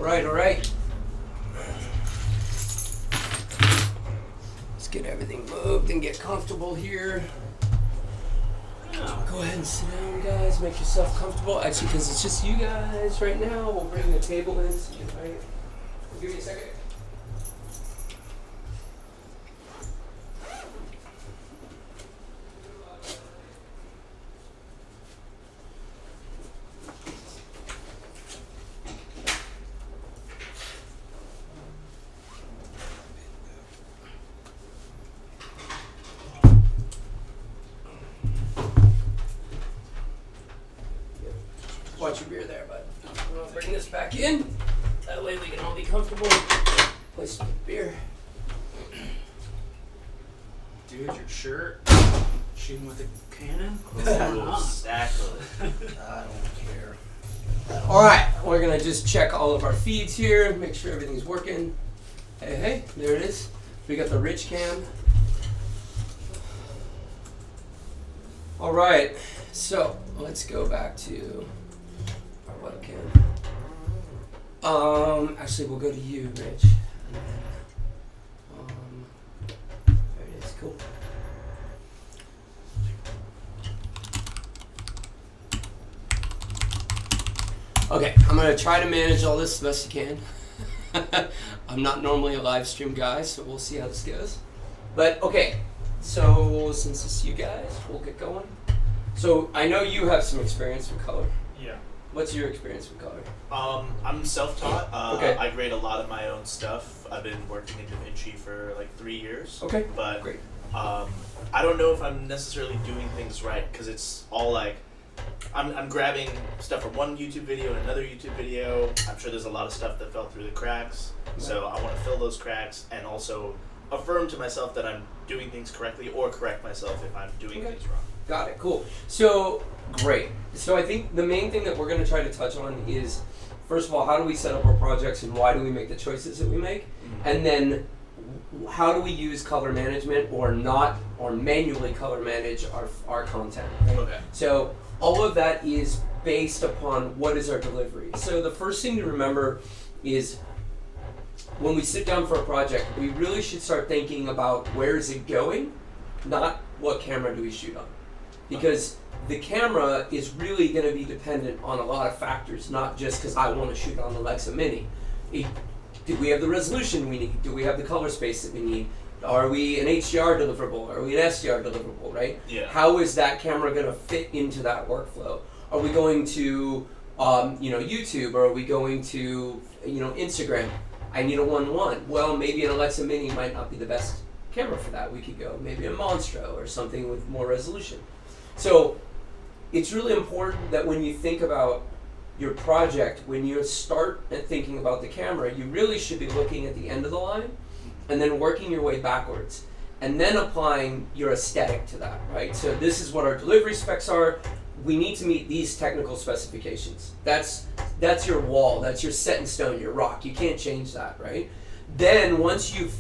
right, all right. Let's get everything moved and get comfortable here. Go ahead and sit down, guys. Make yourself comfortable. Actually, because it's just you guys right now, we'll bring the table in. So you can, right? Give me a second. Watch your beer there, bud. We'll bring this back in. That way we can all be comfortable. Place to put the beer. Dude, your shirt. Shooting with a cannon? Exactly. I don't care. Alright, we're going to just check all of our feeds here. Make sure everything's working. Hey, there it is. We got the rich cam. Alright, so let's go back to our webcam. Actually, we'll go to you, Rich. There it is. Cool. Okay, I'm going to try to manage all this the best I can. I'm not normally a live stream guy, so we'll see how this goes. But, okay, so since it's you guys, we'll get going. So, I know you have some experience with color. Yeah. What's your experience with color? I'm self-taught. Okay. I grade a lot of my own stuff. I've been working in Davinci for like 3 years. Okay, But great. I don't know if I'm necessarily doing things right because it's all like I'm grabbing stuff from one YouTube video and another YouTube video. I'm sure there's a lot of stuff that fell through the cracks. So I want to fill those cracks and also affirm to myself that I'm doing things correctly or correct myself if I'm doing things wrong. Got it, cool. So, great. So I think the main thing that we're going to try to touch on is, first of all, how do we set up our projects and why do we make the choices that we make? Mm-hmm. And then, how do we use color management or not, or manually color manage our content? Right? Okay. So, all of that is based upon what is our delivery. So the first thing to remember is when we sit down for a project, we really should start thinking about where is it going, not what camera do we shoot on. Because the camera is really going to be dependent on a lot of factors, not just because I want to shoot on the Alexa Mini. Do we have the resolution we need? Do we have the color space that we need? Are we an HDR deliverable? Are we an SDR deliverable, right? Yeah. How is that camera going to fit into that workflow? Are we going to YouTube, or are we going to Instagram? I need a 1:1. Well, maybe an Alexa Mini might not be the best camera for that. We could go maybe a Monstro or something with more resolution. So it's really important that when you think about your project, when you start thinking about the camera, you really should be looking at the end of the line and then working your way backwards and then applying your aesthetic to that, right? So this is what our delivery specs are. We need to meet these technical specifications. That's your wall, that's your set in stone, your rock. You can't change that, right? Then once you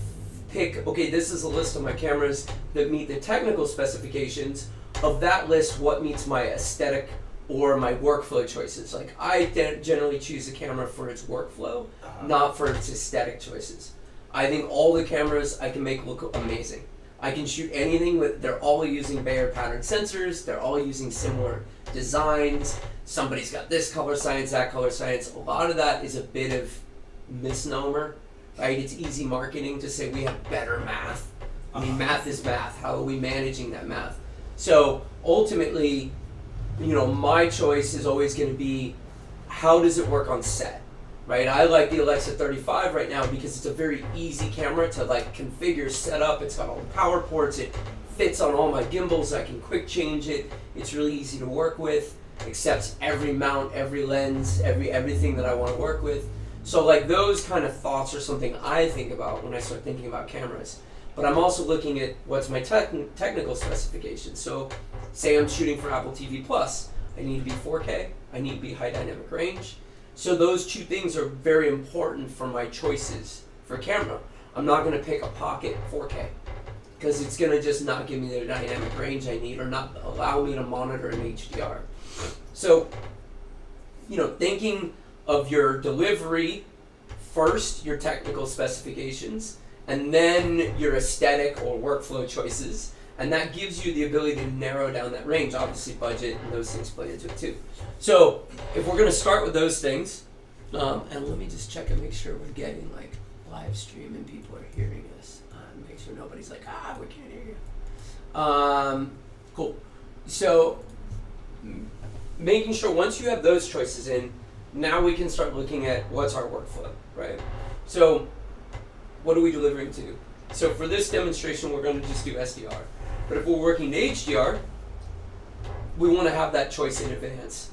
pick, okay, this is a list of my cameras that meet the technical specifications. Of that list, what meets my aesthetic or my workflow choices? Like, I generally choose a camera for its workflow, not for its aesthetic choices. I think all the cameras I can make look amazing. I can shoot anything they're all using Bayer pattern sensors, they're all using similar designs. Somebody's got this color science, that color science. A lot of that is a bit of misnomer, right? It's easy marketing to say we have better math. I mean, math is math. How are we managing that math? So ultimately, my choice is always going to be, how does it work on set, right? I like the Alexa 35 right now because it's a very easy camera to configure, set up. It's got all the power ports. It fits on all my gimbals. I can quick change it. It's really easy to work with. Accepts every mount, every lens, everything that I want to work with. So those kind of thoughts are something I think about when I start thinking about cameras. But I'm also looking at what's my technical specifications. So say I'm shooting for Apple TV Plus. I need to be 4K. I need to be high dynamic range. So those two things are very important for my choices for camera. I'm not going to pick a pocket 4K because it's going to just not give me the dynamic range I need or not allow me to monitor in HDR. So, thinking of your delivery first your technical specifications, and then your aesthetic or workflow choices, and that gives you the ability to narrow down that range. Obviously, budget and those things play into it too. So if we're going to start with those things, and let me just check and make sure we're getting like live stream and people are hearing us. Make sure nobody's like, we can't hear you. Cool. So making sure once you have those choices in, now we can start looking at what's our workflow, right? So what are we delivering to? So for this demonstration, we're going to just do SDR. But if we're working to HDR, we want to have that choice in advance.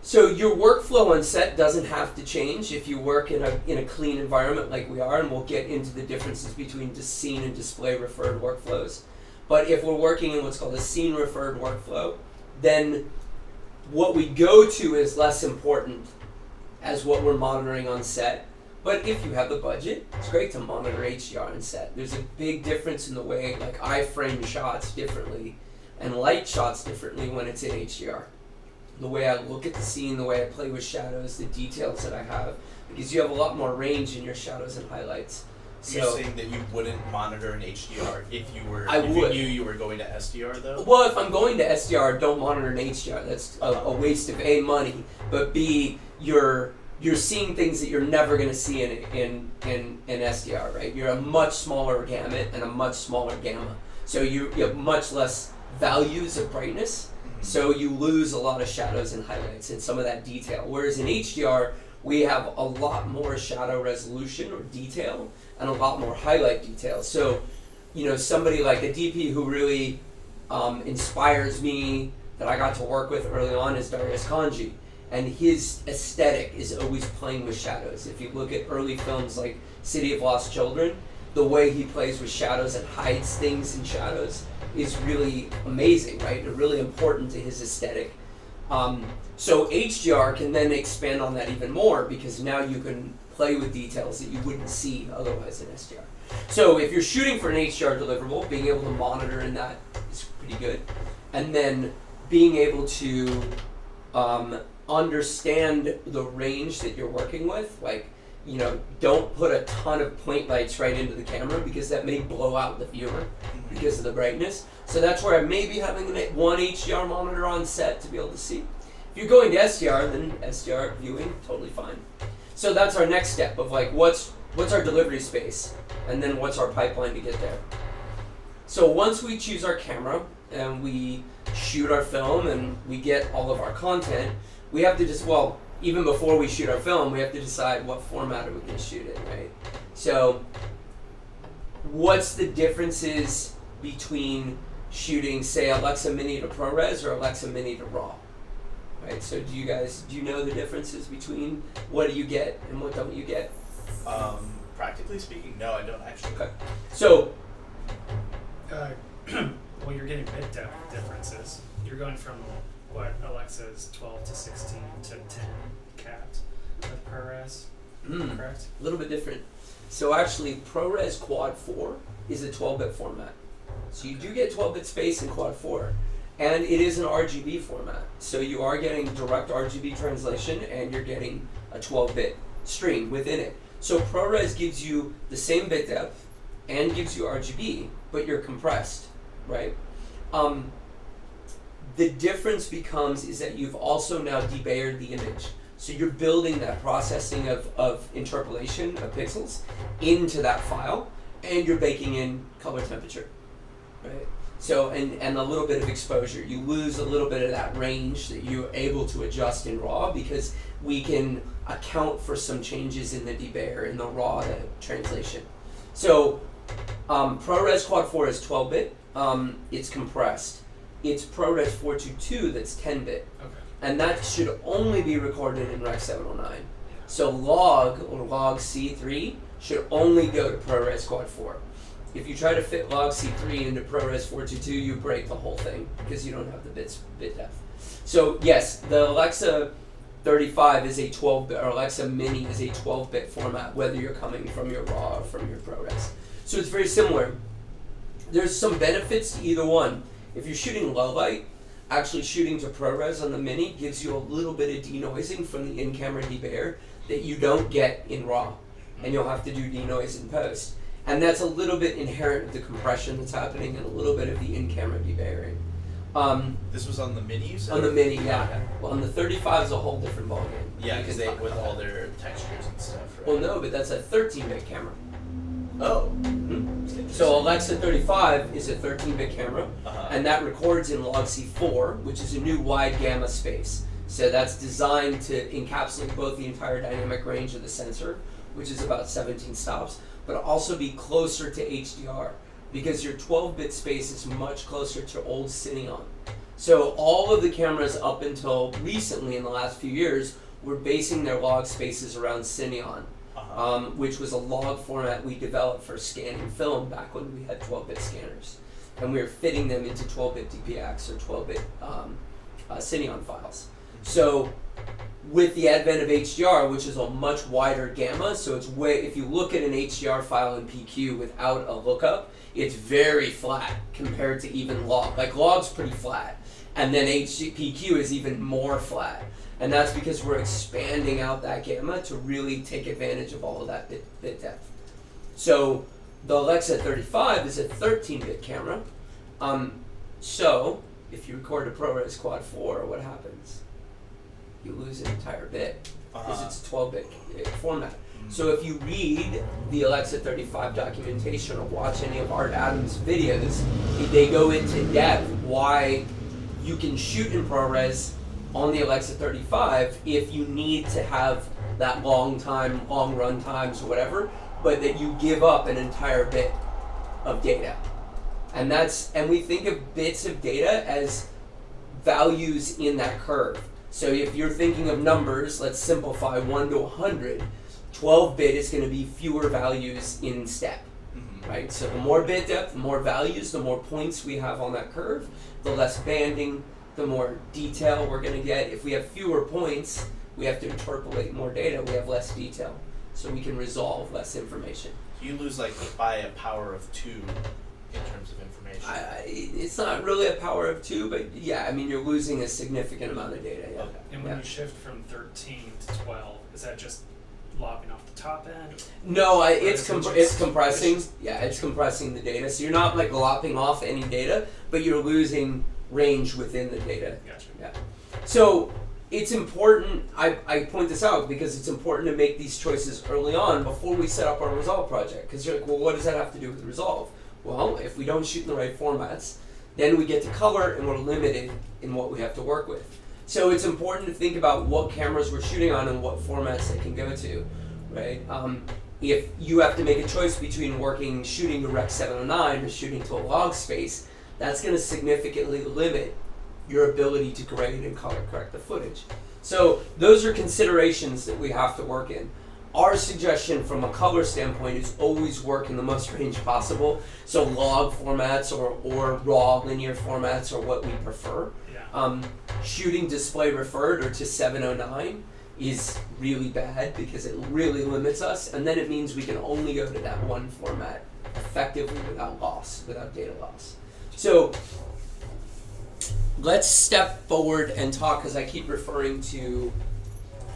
So your workflow on set doesn't have to change if you work in a clean environment like we are, and we'll get into the differences between scene and display referred workflows. But if we're working in what's called a scene referred workflow, then what we go to is less important as what we're monitoring on set. But if you have the budget, it's great to monitor HDR on set. There's a big difference in the way like I frame shots differently and light shots differently when it's in HDR. The way I look at the scene, the way I play with shadows, the details that I have, because you have a lot more range in your shadows and highlights. So, you're saying that you wouldn't monitor in HDR if you knew you were going to SDR though? Well, if I'm going to SDR, don't monitor in HDR. That's a waste of A, money, but B, you're seeing things that you're never going to see in SDR, right? You're a much smaller gamut and a much smaller gamma. So you have much less values of brightness. So you lose a lot of shadows and highlights and some of that detail. Whereas in HDR, we have a lot more shadow resolution or detail and a lot more highlight detail. So, somebody like a DP who really inspires me that I got to work with early on is Darius Kanji. And his aesthetic is always playing with shadows. If you look at early films like City of Lost Children, the way he plays with shadows and hides things in shadows is really amazing, right? They're really important to his aesthetic. So HDR can then expand on that even more because now you can play with details that you wouldn't see otherwise in SDR. So if you're shooting for an HDR deliverable, being able to monitor in that is pretty good. And then being able to understand the range that you're working with, like, don't put a ton of point lights right into the camera because that may blow out the viewer because of the brightness. So that's where I may be having one HDR monitor on set to be able to see. If you're going to SDR, then SDR viewing, totally fine. So that's our next step of like, what's our delivery space? And then what's our pipeline to get there? So once we choose our camera and we shoot our film and we get all of our content, we have to even before we shoot our film, we have to decide what format are we going to shoot in, right? So what's the differences between shooting, say, Alexa Mini to ProRes or Alexa Mini to RAW? Right, so do you know the differences between what do you get and what don't you get? Practically speaking, no, I don't actually. Okay. So, well, you're getting bit depth differences. You're going from what Alexa's 12 to 16 to 10 capped with ProRes, correct? A little bit different. So actually, ProRes Quad 4 is a 12-bit format. So you do get 12-bit space in Quad 4. And it is an RGB format. So you are getting direct RGB translation and you're getting a 12-bit stream within it. So ProRes gives you the same bit depth and gives you RGB, but you're compressed, right? The difference is that you've also now debayered the image. So you're building that processing of interpolation of pixels into that file, and you're baking in color temperature, right? So, and a little bit of exposure. You lose a little bit of that range that you're able to adjust in RAW because we can account for some changes in the debayer, in the RAW translation. So, ProRes Quad 4 is 12-bit. It's compressed. It's ProRes 422 that's 10-bit. Okay. And that should only be recorded in Rec 709. So log or log C3 should only go to ProRes Quad 4. If you try to fit log C3 into ProRes 422, you break the whole thing because you don't have the bit depth. So yes, the Alexa 35 is a 12-bit, or Alexa Mini is a 12-bit format, whether you're coming from your RAW or from your ProRes. So it's very similar. There's some benefits to either one. If you're shooting low light, actually shooting to ProRes on the Mini gives you a little bit of denoising from the in-camera debayer that you don't get in RAW. and you'll have to do denoise in post. And that's a little bit inherent of the compression that's happening and a little bit of the in-camera debayering. This was on the mini, you said? On the mini, yeah. Okay. Well, on the 35 is a whole different ballgame. Yeah, We because can they talk with about all that. their textures and stuff, right? Well, no, but that's a 13-bit camera. Oh. So Alexa 35 is a 13-bit camera, Uh-huh. and that records in log C4, which is a new wide gamma space. So that's designed to encapsulate both the entire dynamic range of the sensor, which is about 17 stops, but also be closer to HDR, because your 12-bit space is much closer to old Cineon. So all of the cameras up until recently, in the last few years, were basing their log spaces around Cineon. Which was a log format we developed for scanning film back when we had 12-bit scanners. And we were fitting them into 12-bit DPX or 12-bit Cineon files. So with the advent of HDR, which is a much wider gamma, so it's if you look at an HDR file in PQ without a lookup, it's very flat compared to even log. Like log's pretty flat, and then PQ is even more flat. And that's because we're expanding out that gamma to really take advantage of all of that bit depth. So the Alexa 35 is a 13-bit camera. So if you record a ProRes Quad 4, what happens? You lose an entire bit because it's a 12-bit format. So if you read the Alexa 35 documentation or watch any of Art Adams' videos, they go into depth why you can shoot in ProRes on the Alexa 35 if you need to have that long run times or whatever, but that you give up an entire bit of data. And we think of bits of data as values in that curve. So if you're thinking of numbers, let's simplify 1 to 100, 12-bit is going to be fewer values in step, right? So the more bit depth, the more values, the more points we have on that curve, the less banding, the more detail we're going to get. If we have fewer points, we have to interpolate more data, we have less detail. So we can resolve less information. You lose like by a power of 2 in terms of information. It's not really a power of 2, but yeah, I mean, you're losing a significant amount of data, yeah. Okay. And when you shift from 13 to 12, is that just lopping off the top end? No, it's it's compressing. Yeah, it's compressing the data. So you're not like lopping off any data, but you're losing range within the data. Gotcha. Yeah. So it's important, I point this out because it's important to make these choices early on before we set up our Resolve project. Because you're like, well, what does that have to do with Resolve? Well, if we don't shoot in the right formats, then we get to color and we're limited in what we have to work with. So it's important to think about what cameras we're shooting on and what formats they can go to, right? If you have to make a choice between shooting to Rec 709 or shooting to a log space, that's going to significantly limit your ability to grade and color correct the footage. So those are considerations that we have to work in. Our suggestion from a color standpoint is always work in the most range possible. So log formats or raw linear formats are what we prefer. Yeah. Shooting display referred or to 709 is really bad because it really limits us, and then it means we can only go to that one format effectively without data loss. So let's step forward and talk, because I keep referring to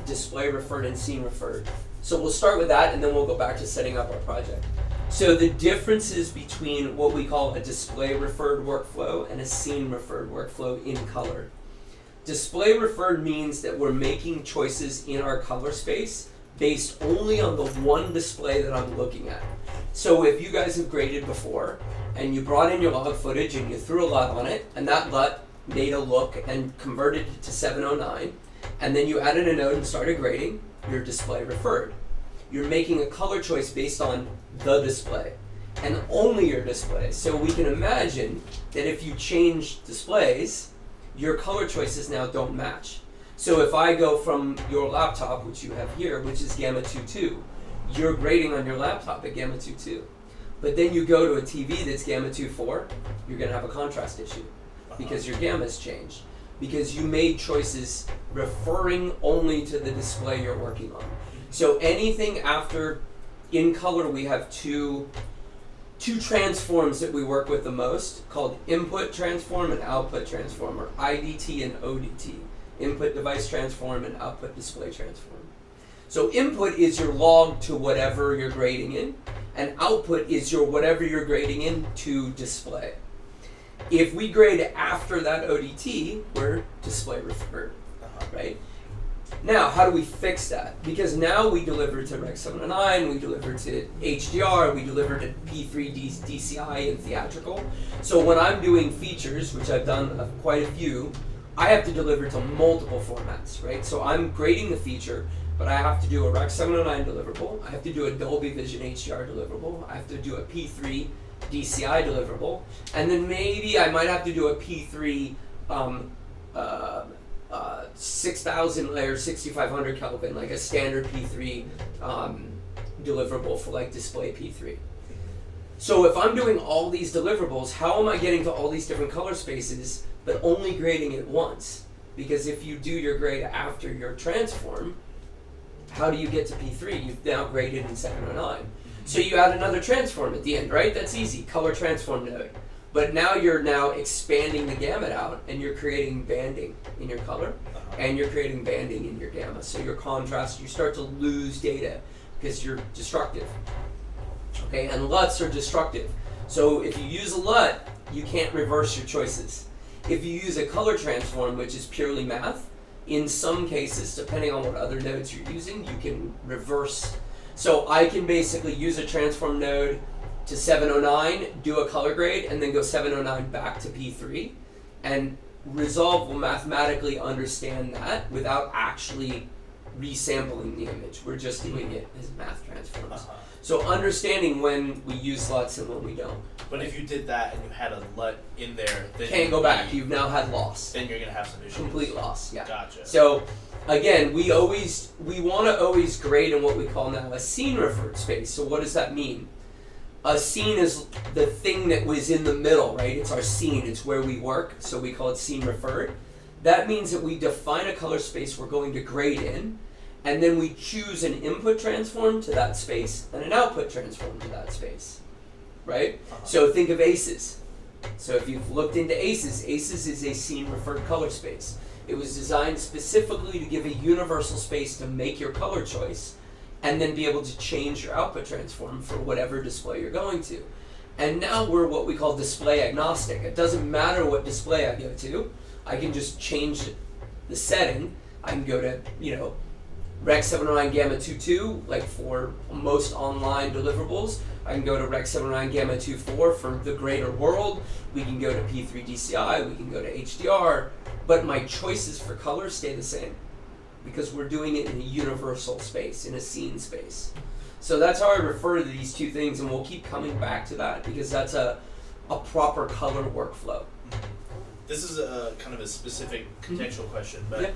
display referred and scene referred. So we'll start with that and then we'll go back to setting up our project. So the differences between what we call a display referred workflow and a scene referred workflow in color. Display referred means that we're making choices in our color space based only on the one display that I'm looking at. So if you guys have graded before and you brought in your log footage and you threw a LUT on it, and that LUT made a look and converted it to 709, and then you added a node and started grading, your display referred. You're making a color choice based on the display and only your display. So we can imagine that if you change displays, your color choices now don't match. So if I go from your laptop, which you have here, which is gamma 2.2, you're grading on your laptop at gamma 2.2. But then you go to a TV that's gamma 2.4, you're going to have a contrast issue because your gamma's changed. Because you made choices referring only to the display you're working on. So anything after, in color we have two transforms that we work with the most, called input transform and output transform, or IDT and ODT. Input device transform and output display transform. So input is your log to whatever you're grading in, and output is your whatever you're grading in to display. If we grade after that ODT, we're display referred, right? Now, how do we fix that? Because now we deliver to Rec 709, we deliver to HDR, we deliver to P3 DCI and theatrical. So when I'm doing features, which I've done quite a few, I have to deliver to multiple formats, right? So I'm grading the feature, but I have to do a Rec 709 deliverable, I have to do a Dolby Vision HDR deliverable, I have to do a P3 DCI deliverable, and then maybe I might have to do a P3 6,000 layer 6,500 Kelvin, like a standard P3 deliverable for like display P3. So if I'm doing all these deliverables, how am I getting to all these different color spaces but only grading it once? Because if you do your grade after your transform, how do you get to P3? You've now graded in 709. So you add another transform at the end, right? That's easy, color transform node. But now you're expanding the gamut out, and you're creating banding in your color, and you're creating banding in your gamma. So your contrast, you start to lose data because you're destructive. Okay, and LUTs are destructive. So if you use a LUT, you can't reverse your choices. If you use a color transform, which is purely math, in some cases, depending on what other nodes you're using, you can reverse. So I can basically use a transform node to 709, do a color grade, and then go 709 back to P3. And Resolve will mathematically understand that without actually resampling the image. We're just doing it as math transforms. So understanding when we use LUTs and when we don't. But if you did that and you had a LUT in there, then Can't go back. You've now had loss. Then you're gonna have some issues. Complete loss, yeah. Gotcha. So again, we want to always grade in what we call now a scene referred space. So what does that mean? A scene is the thing that was in the middle, right? It's our scene, it's where we work, so we call it scene referred. That means that we define a color space we're going to grade in, and then we choose an input transform to that space and an output transform to that space, right? So think of ACES. So if you've looked into ACES, ACES is a scene referred color space. It was designed specifically to give a universal space to make your color choice, and then be able to change your output transform for whatever display you're going to. And now we're what we call display agnostic. It doesn't matter what display I go to. I can just change the setting. I can go to, Rec 709 Gamma 2.2, like for most online deliverables. I can go to Rec 709 Gamma 2.4 for the greater world. We can go to P3 DCI, we can go to HDR, but my choices for color stay the same, because we're doing it in a universal space, in a scene space. So that's how I refer to these two things, and we'll keep coming back to that because that's a proper color workflow. This is a kind of a specific contextual question, but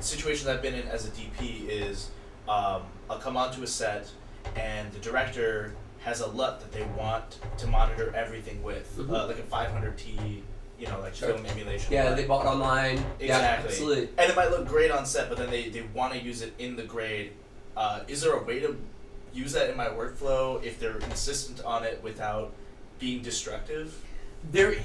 situations I've been in as a DP is I'll come onto a set and the director has a LUT that they want to monitor everything with, like a 500T, film emulation. Yeah, LUT. they bought online. Exactly. Yeah, absolutely. And it might look great on set, but then they want to use it in the grade. Is there a way to use that in my workflow if they're insistent on it without being destructive? There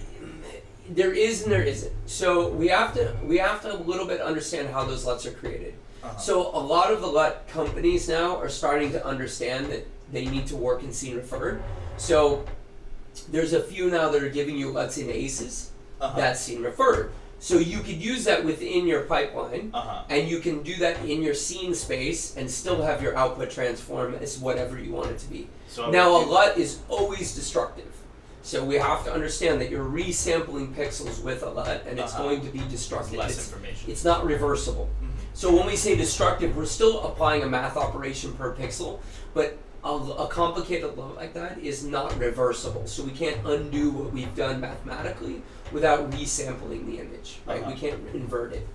is and there isn't. So we have to a little bit understand how those LUTs are created. So a lot of the LUT companies now are starting to understand that they need to work in scene referred. So there's a few now that are giving you LUTs in ACES. That's scene referred. So you could use that within your pipeline, and you can do that in your scene space and still have your output transform as whatever you want it to be. So now a LUT is always destructive. So we have to understand that you're resampling pixels with a LUT, and it's going to be destructive. Less information. It's not reversible. So when we say destructive, we're still applying a math operation per pixel, but a complicated LUT like that is not reversible. So we can't undo what we've done mathematically without resampling the image, right? We can't invert it.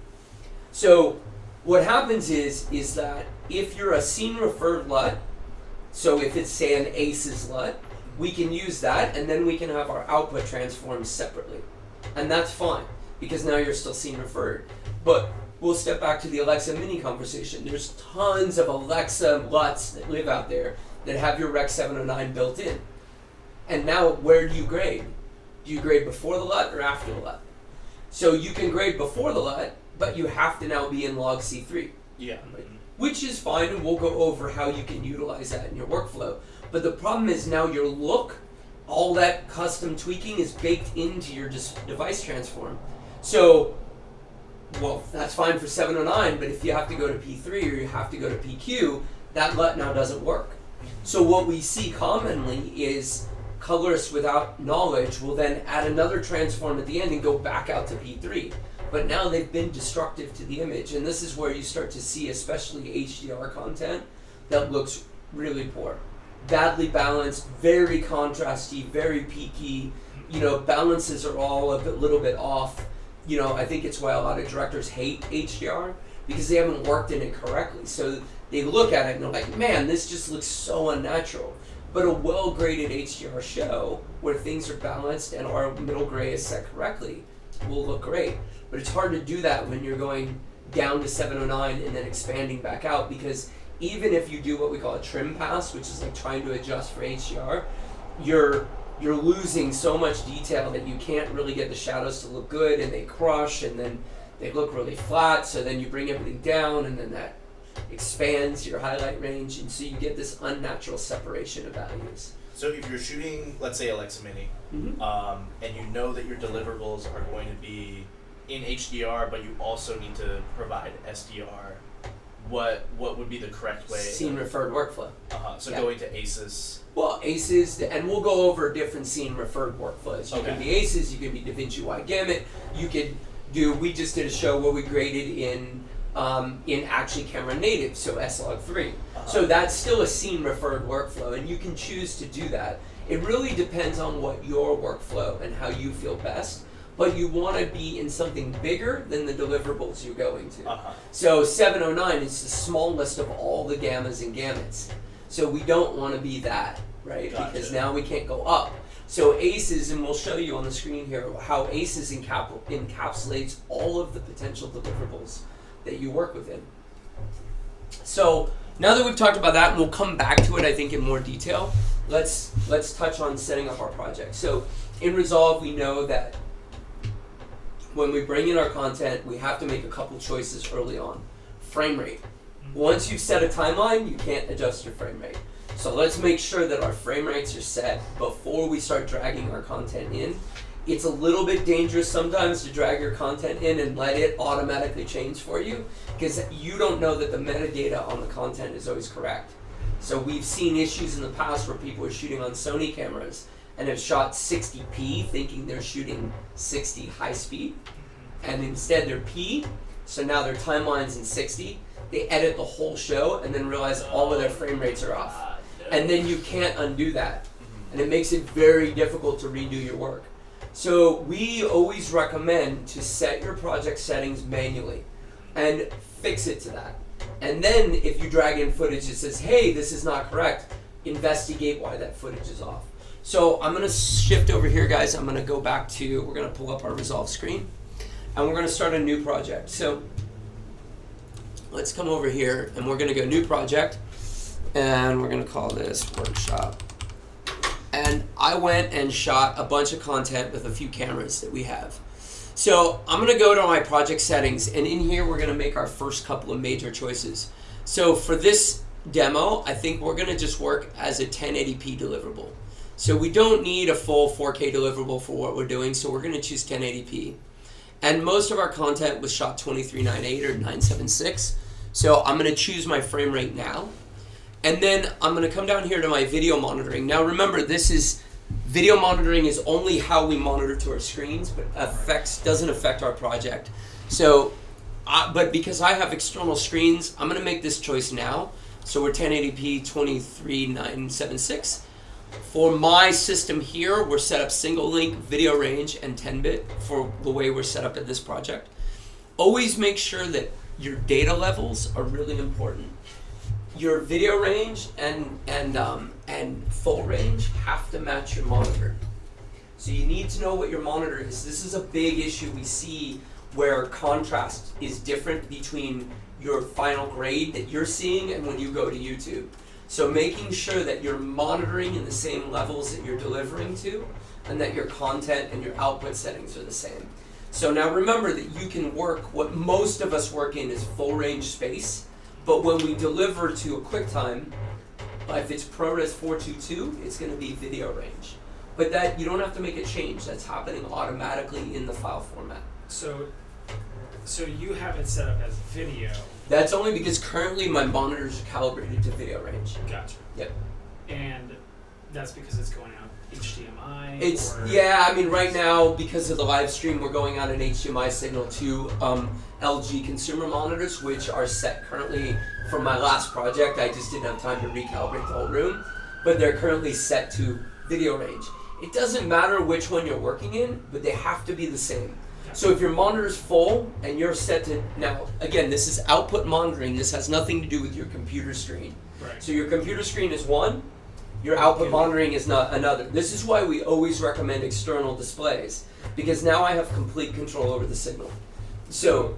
So what happens is that if you're a scene referred LUT, so if it's say an ACES LUT, we can use that, and then we can have our output transforms separately. And that's fine, because now you're still scene referred. But we'll step back to the Alexa Mini conversation. There's tons of Alexa LUTs that live out there that have your Rec 709 built in. And now, where do you grade? Do you grade before the LUT or after the LUT? So you can grade before the LUT, but you have to now be in log C3. Yeah. which is fine, and we'll go over how you can utilize that in your workflow. But the problem is now your look, all that custom tweaking is baked into your device transform. So, well, that's fine for 709, but if you have to go to P3 or you have to go to PQ, that LUT now doesn't work. So what we see commonly is colorists without knowledge will then add another transform at the end and go back out to P3. But now they've been destructive to the image, and this is where you start to see especially HDR content that looks really poor. Badly balanced, very contrasty, very peaky, balances are all a little bit off. I think it's why a lot of directors hate HDR, because they haven't worked in it correctly. So they look at it and they're like, man, this just looks so unnatural. But a well-graded HDR show where things are balanced and our middle gray is set correctly will look great. But it's hard to do that when you're going down to 709 and then expanding back out, because even if you do what we call a trim pass, which is like trying to adjust for HDR, you're losing so much detail that you can't really get the shadows to look good, and they crush, and then they look really flat, so then you bring everything down, and then that expands your highlight range, and so you get this unnatural separation of values. So if you're shooting, let's say Alexa Mini, and you know that your deliverables are going to be in HDR, but you also need to provide SDR, what would be the correct way? Scene referred workflow. So going to ACES. Well, ACES, and we'll go over different scene referred workflows. You can be ACES, you can be Davinci wide gamut, you could do, we just did a show where we graded in actually camera native, so S-Log3. So that's still a scene referred workflow, and you can choose to do that. It really depends on what your workflow and how you feel best, but you want to be in something bigger than the deliverables you're going to. So 709 is the smallest of all the gammas and gamuts. So we don't want to be that, right? Gotcha. Because now we can't go up. So ACES, and we'll show you on the screen here how ACES encapsulates all of the potential deliverables that you work within. So now that we've talked about that, and we'll come back to it, I think, in more detail, let's touch on setting up our project. So in Resolve, we know that when we bring in our content, we have to make a couple choices early on. Frame rate. Once you've set a timeline, you can't adjust your frame rate. So let's make sure that our frame rates are set before we start dragging our content in. It's a little bit dangerous sometimes to drag your content in and let it automatically change for you, because you don't know that the metadata on the content is always correct. So we've seen issues in the past where people are shooting on Sony cameras and have shot 60p thinking they're shooting 60 high speed, and instead they're P, so now their timeline's in 60. They edit the whole show and then realize all of their frame rates are off. And then you can't undo that. And it makes it very difficult to redo your work. So we always recommend to set your project settings manually and fix it to that. And then if you drag in footage that says, hey, this is not correct, investigate why that footage is off. So I'm gonna shift over here, guys. I'm gonna go back to, we're gonna pull up our Resolve screen, and we're gonna start a new project. So let's come over here, and we're gonna go new project, and we're gonna call this workshop. And I went and shot a bunch of content with a few cameras that we have. So I'm gonna go to my project settings, and in here we're gonna make our first couple of major choices. So for this demo, I think we're gonna just work as a 1080p deliverable. So we don't need a full 4K deliverable for what we're doing, so we're gonna choose 1080p. And most of our content was shot 23:9:8 or 9:7:6. So I'm gonna choose my frame rate now. And then I'm gonna come down here to my video monitoring. Now remember, video monitoring is only how we monitor to our screens, but doesn't affect our project. So, but because I have external screens, I'm gonna make this choice now. So we're 1080p 23:9:7:6. For my system here, we're set up single link, video range, and 10-bit for the way we're set up at this project. Always make sure that your data levels are really important. Your video range and full range have to match your monitor. So you need to know what your monitor is. This is a big issue we see where contrast is different between your final grade that you're seeing and when you go to YouTube. So making sure that you're monitoring in the same levels that you're delivering to, and that your content and your output settings are the same. So now remember that you can work, what most of us work in is full range space, But when we deliver to a QuickTime, if it's ProRes 422, it's going to be video range. But that you don't have to make a change. That's happening automatically in the file format. So you have it set up as video. That's only because currently my monitors are calibrated to video range. Gotcha. Yep. And that's because it's going out HDMI? I mean, right now, because of the live stream, we're going out an HDMI signal to LG consumer monitors, which are set currently from my last project. I just didn't have time to recalibrate the whole room, but they're currently set to video range. It doesn't matter which one you're working in, but they have to be the same. So if your monitor's full and you're set to, now again, this is output monitoring, this has nothing to do with your computer screen. Right. So your computer screen is one, your output monitoring is not another. This is why we always recommend external displays, because now I have complete control over the signal. So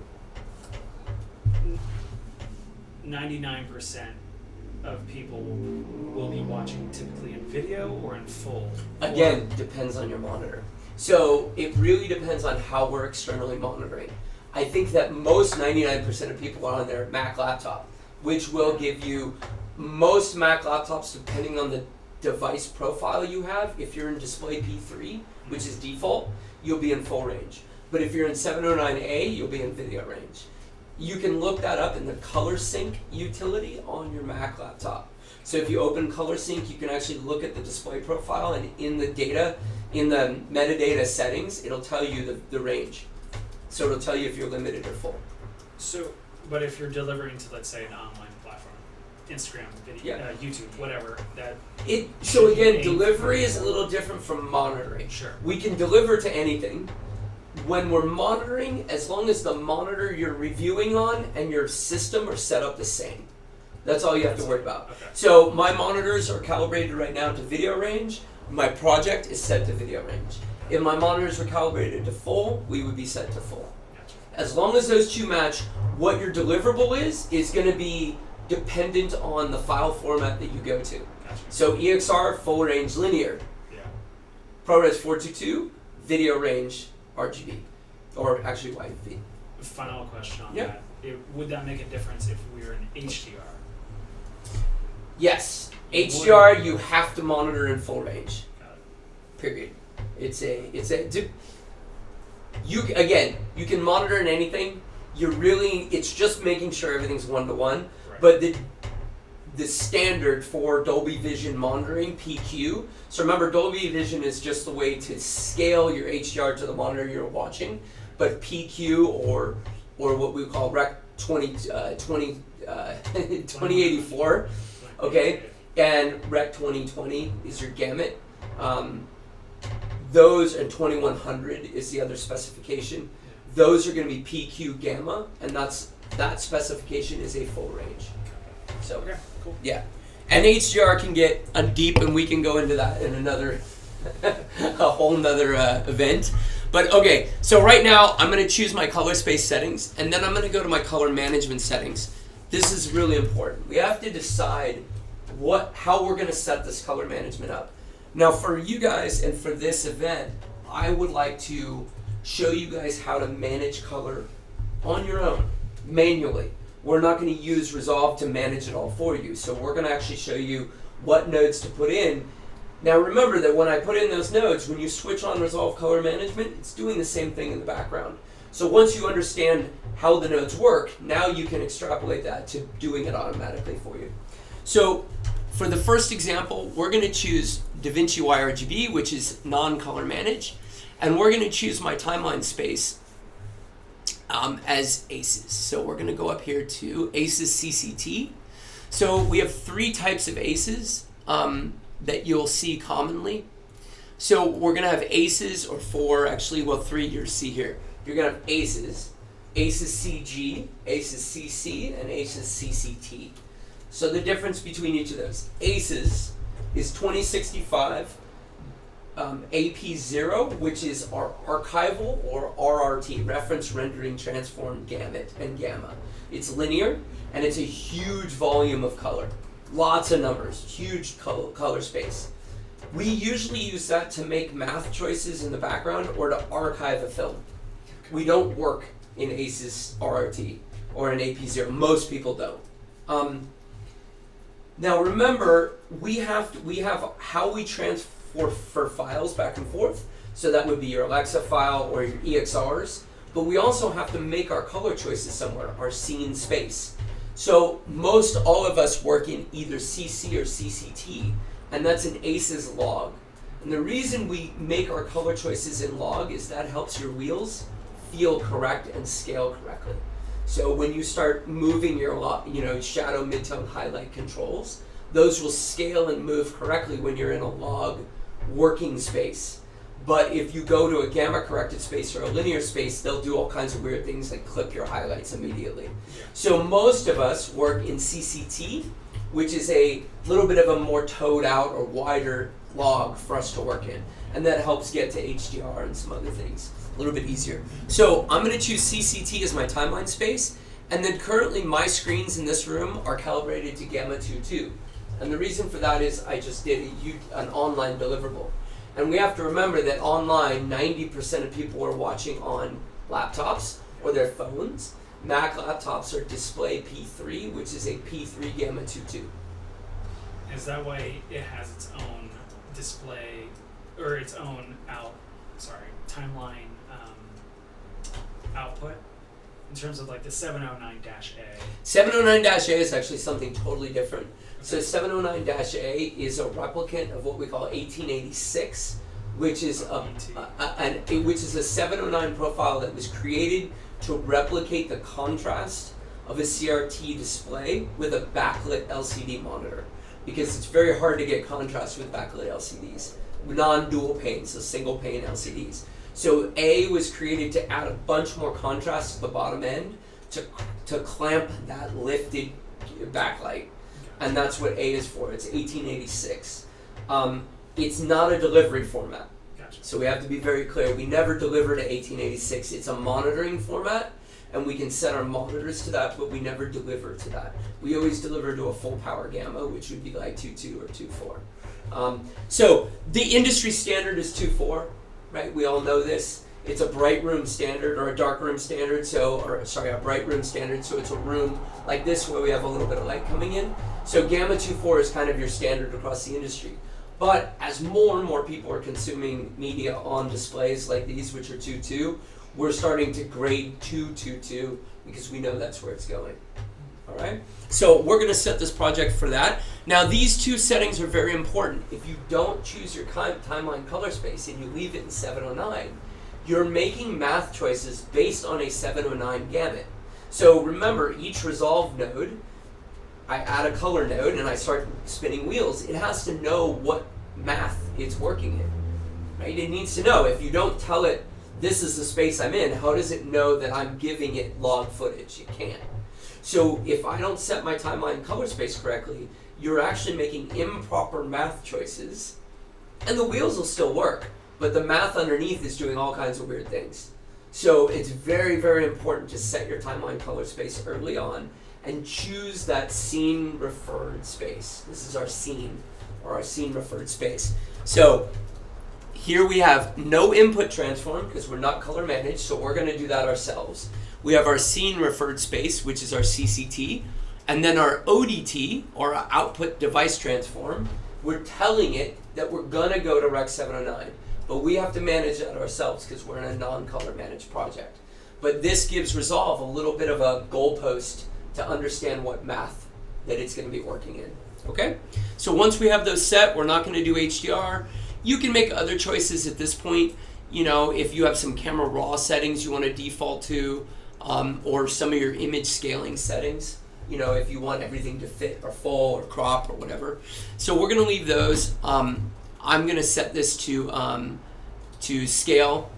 99% of people will be watching typically in video or in full? Again, depends on your monitor. So it really depends on how we're externally monitoring. I think that most 99% of people are on their Mac laptop, which will give you most Mac laptops, depending on the device profile you have. If you're in display P3, which is default, you'll be in full range. But if you're in 709A, you'll be in video range. You can look that up in the Color Sync utility on your Mac laptop. So if you open Color Sync, you can actually look at the display profile, and in the data, in the metadata settings, it'll tell you the range. So it'll tell you if you're limited or full. So, but if you're delivering to, let's say, an online platform, Instagram, video, YouTube, whatever, So again, delivery is a little different from monitoring. Sure. We can deliver to anything. When we're monitoring, as long as the monitor you're reviewing on and your system are set up the same. That's all you have to worry about. Okay. So my monitors are calibrated right now to video range. My project is set to video range. If my monitors were calibrated to full, we would be set to full. Gotcha. As long as those two match, what your deliverable is going to be dependent on the file format that you go to. Gotcha. So EXR, full range linear. Yeah. ProRes 422, video range RGB, or actually YV. Final question on Yeah. that. Would that make a difference if we were in HDR? Yes, HDR you have to monitor in full range. Got it. Period. You can monitor in anything. It's just making sure everything's 1-to-1. Right. But the standard for Dolby Vision monitoring, PQ. So remember, Dolby Vision is just the way to scale your HDR to the monitor you're watching. But PQ or what we call Rec 2084, okay, and Rec 2020 is your gamut. Those and 2100 is the other specification. Those are going to be PQ gamma, and that specification is a full range. So Okay, cool. yeah, and HDR can get deep, and we can go into that in another a whole nother event. But okay, so right now I'm going to choose my color space settings, and then I'm going to go to my color management settings. This is really important. We have to decide how we're going to set this color management up. Now for you guys and for this event, I would like to show you guys how to manage color on your own, manually. We're not going to use Resolve to manage it all for you. So we're going to actually show you what nodes to put in. Now remember that when I put in those nodes, when you switch on Resolve Color Management, it's doing the same thing in the background. So once you understand how the nodes work, now you can extrapolate that to doing it automatically for you. So for the first example, we're going to choose Davinci YRGB, which is non-color manage, and we're going to choose my timeline space as ACES. So we're going to go up here to ACES CCT. So we have 3 types of ACES that you'll see commonly. So we're going to have ACES, or 3 you'll see here. You're going to have ACES, ACES CG, ACES CC, and ACES CCT. So the difference between each of those. ACES is 2065 AP0, which is our archival or RRT, reference rendering transform gamut and gamma. It's linear, and it's a huge volume of color. Lots of numbers, huge color space. We usually use that to make math choices in the background or to archive a film. We don't work in ACES RRT or in AP0. Most people don't. Now remember, we have how we transfer files back and forth. So that would be your Alexa file or your EXRs. But we also have to make our color choices somewhere, our scene space. So most all of us work in either CC or CCT, and that's an ACES log. And the reason we make our color choices in log is that helps your wheels feel correct and scale correctly. So when you start moving your shadow, midtone, highlight controls, those will scale and move correctly when you're in a log working space. But if you go to a gamma corrected space or a linear space, they'll do all kinds of weird things like clip your highlights immediately. So most of us work in CCT, which is a little bit of a more toed out or wider log for us to work in. And that helps get to HDR and some other things a little bit easier. So I'm going to choose CCT as my timeline space. And then currently my screens in this room are calibrated to Gamma 2.2. And the reason for that is I just did an online deliverable. And we have to remember that online, 90% of people are watching on laptops or their phones. Mac laptops are display P3, which is a P3 Gamma 2.2. Is that why it has its own display, or its own timeline output? In terms of like the 709-A. 709-A is actually something totally different. So 709-A is a replicant of what we call 1886, which is which is a 709 profile that was created to replicate the contrast of a CRT display with a backlit LCD monitor, because it's very hard to get contrast with backlit LCDs, non-dual pane, so single pane LCDs. So A was created to add a bunch more contrast to the bottom end to clamp that lifted backlight. And that's what A is for. It's 1886. It's not a delivery format. Gotcha. So we have to be very clear. We never deliver to 1886. It's a monitoring format, and we can set our monitors to that, but we never deliver to that. We always deliver to a full power gamma, which would be like 2.2 or 2.4. So the industry standard is 2.4, right? We all know this. It's a bright room standard or a dark room standard, a bright room standard, so it's a room like this where we have a little bit of light coming in. So Gamma 2.4 is kind of your standard across the industry. But as more and more people are consuming media on displays like these, which are 2.2, we're starting to grade 2.2 because we know that's where it's going. All right? So we're going to set this project for that. Now these two settings are very important. If you don't choose your timeline color space and you leave it in 709, you're making math choices based on a 709 gamut. So remember, each resolve node, I add a color node and I start spinning wheels. It has to know what math it's working in, right? It needs to know. If you don't tell it, this is the space I'm in, how does it know that I'm giving it log footage? It can't. So if I don't set my timeline color space correctly, you're actually making improper math choices, and the wheels will still work, but the math underneath is doing all kinds of weird things. So it's very, very important to set your timeline color space early on and choose that scene referred space. This is our scene, or our scene referred space. So here we have no input transform because we're not color managed, so we're going to do that ourselves. We have our scene referred space, which is our CCT, and then our ODT, or our output device transform. We're telling it that we're going to go to Rec 709. But we have to manage that ourselves because we're in a non-color managed project. But this gives Resolve a little bit of a goalpost to understand what math that it's going to be working in. Okay? So once we have those set, we're not going to do HDR. You can make other choices at this point. You know, if you have some camera raw settings you want to default to, or some of your image scaling settings, you know, if you want everything to fit or full or crop or whatever. So we're going to leave those. I'm going to set this to scale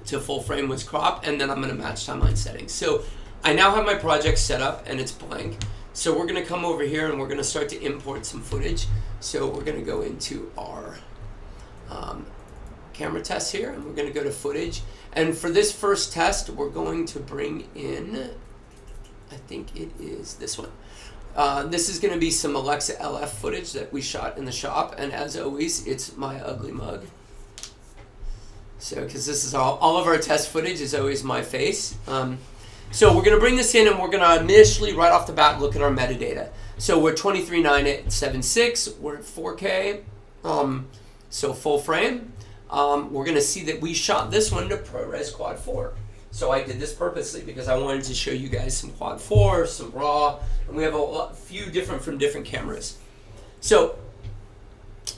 to full frame with crop, and then I'm going to match timeline settings. So I now have my project set up and it's blank. So we're going to come over here and we're going to start to import some footage. So we're going to go into our camera test here, and we're going to go to footage. And for this first test, we're going to bring in, I think it is this one. This is going to be some Alexa LF footage that we shot in the shop, and as always, it's my ugly mug. So, because this is all of our test footage is always my face. So we're going to bring this in and we're going to initially, right off the bat, look at our metadata. So we're 23.976, we're at 4K, so full frame. We're going to see that we shot this one to ProRes Quad 4. So I did this purposely because I wanted to show you guys some Quad 4, some RAW, and we have a few different from different cameras. So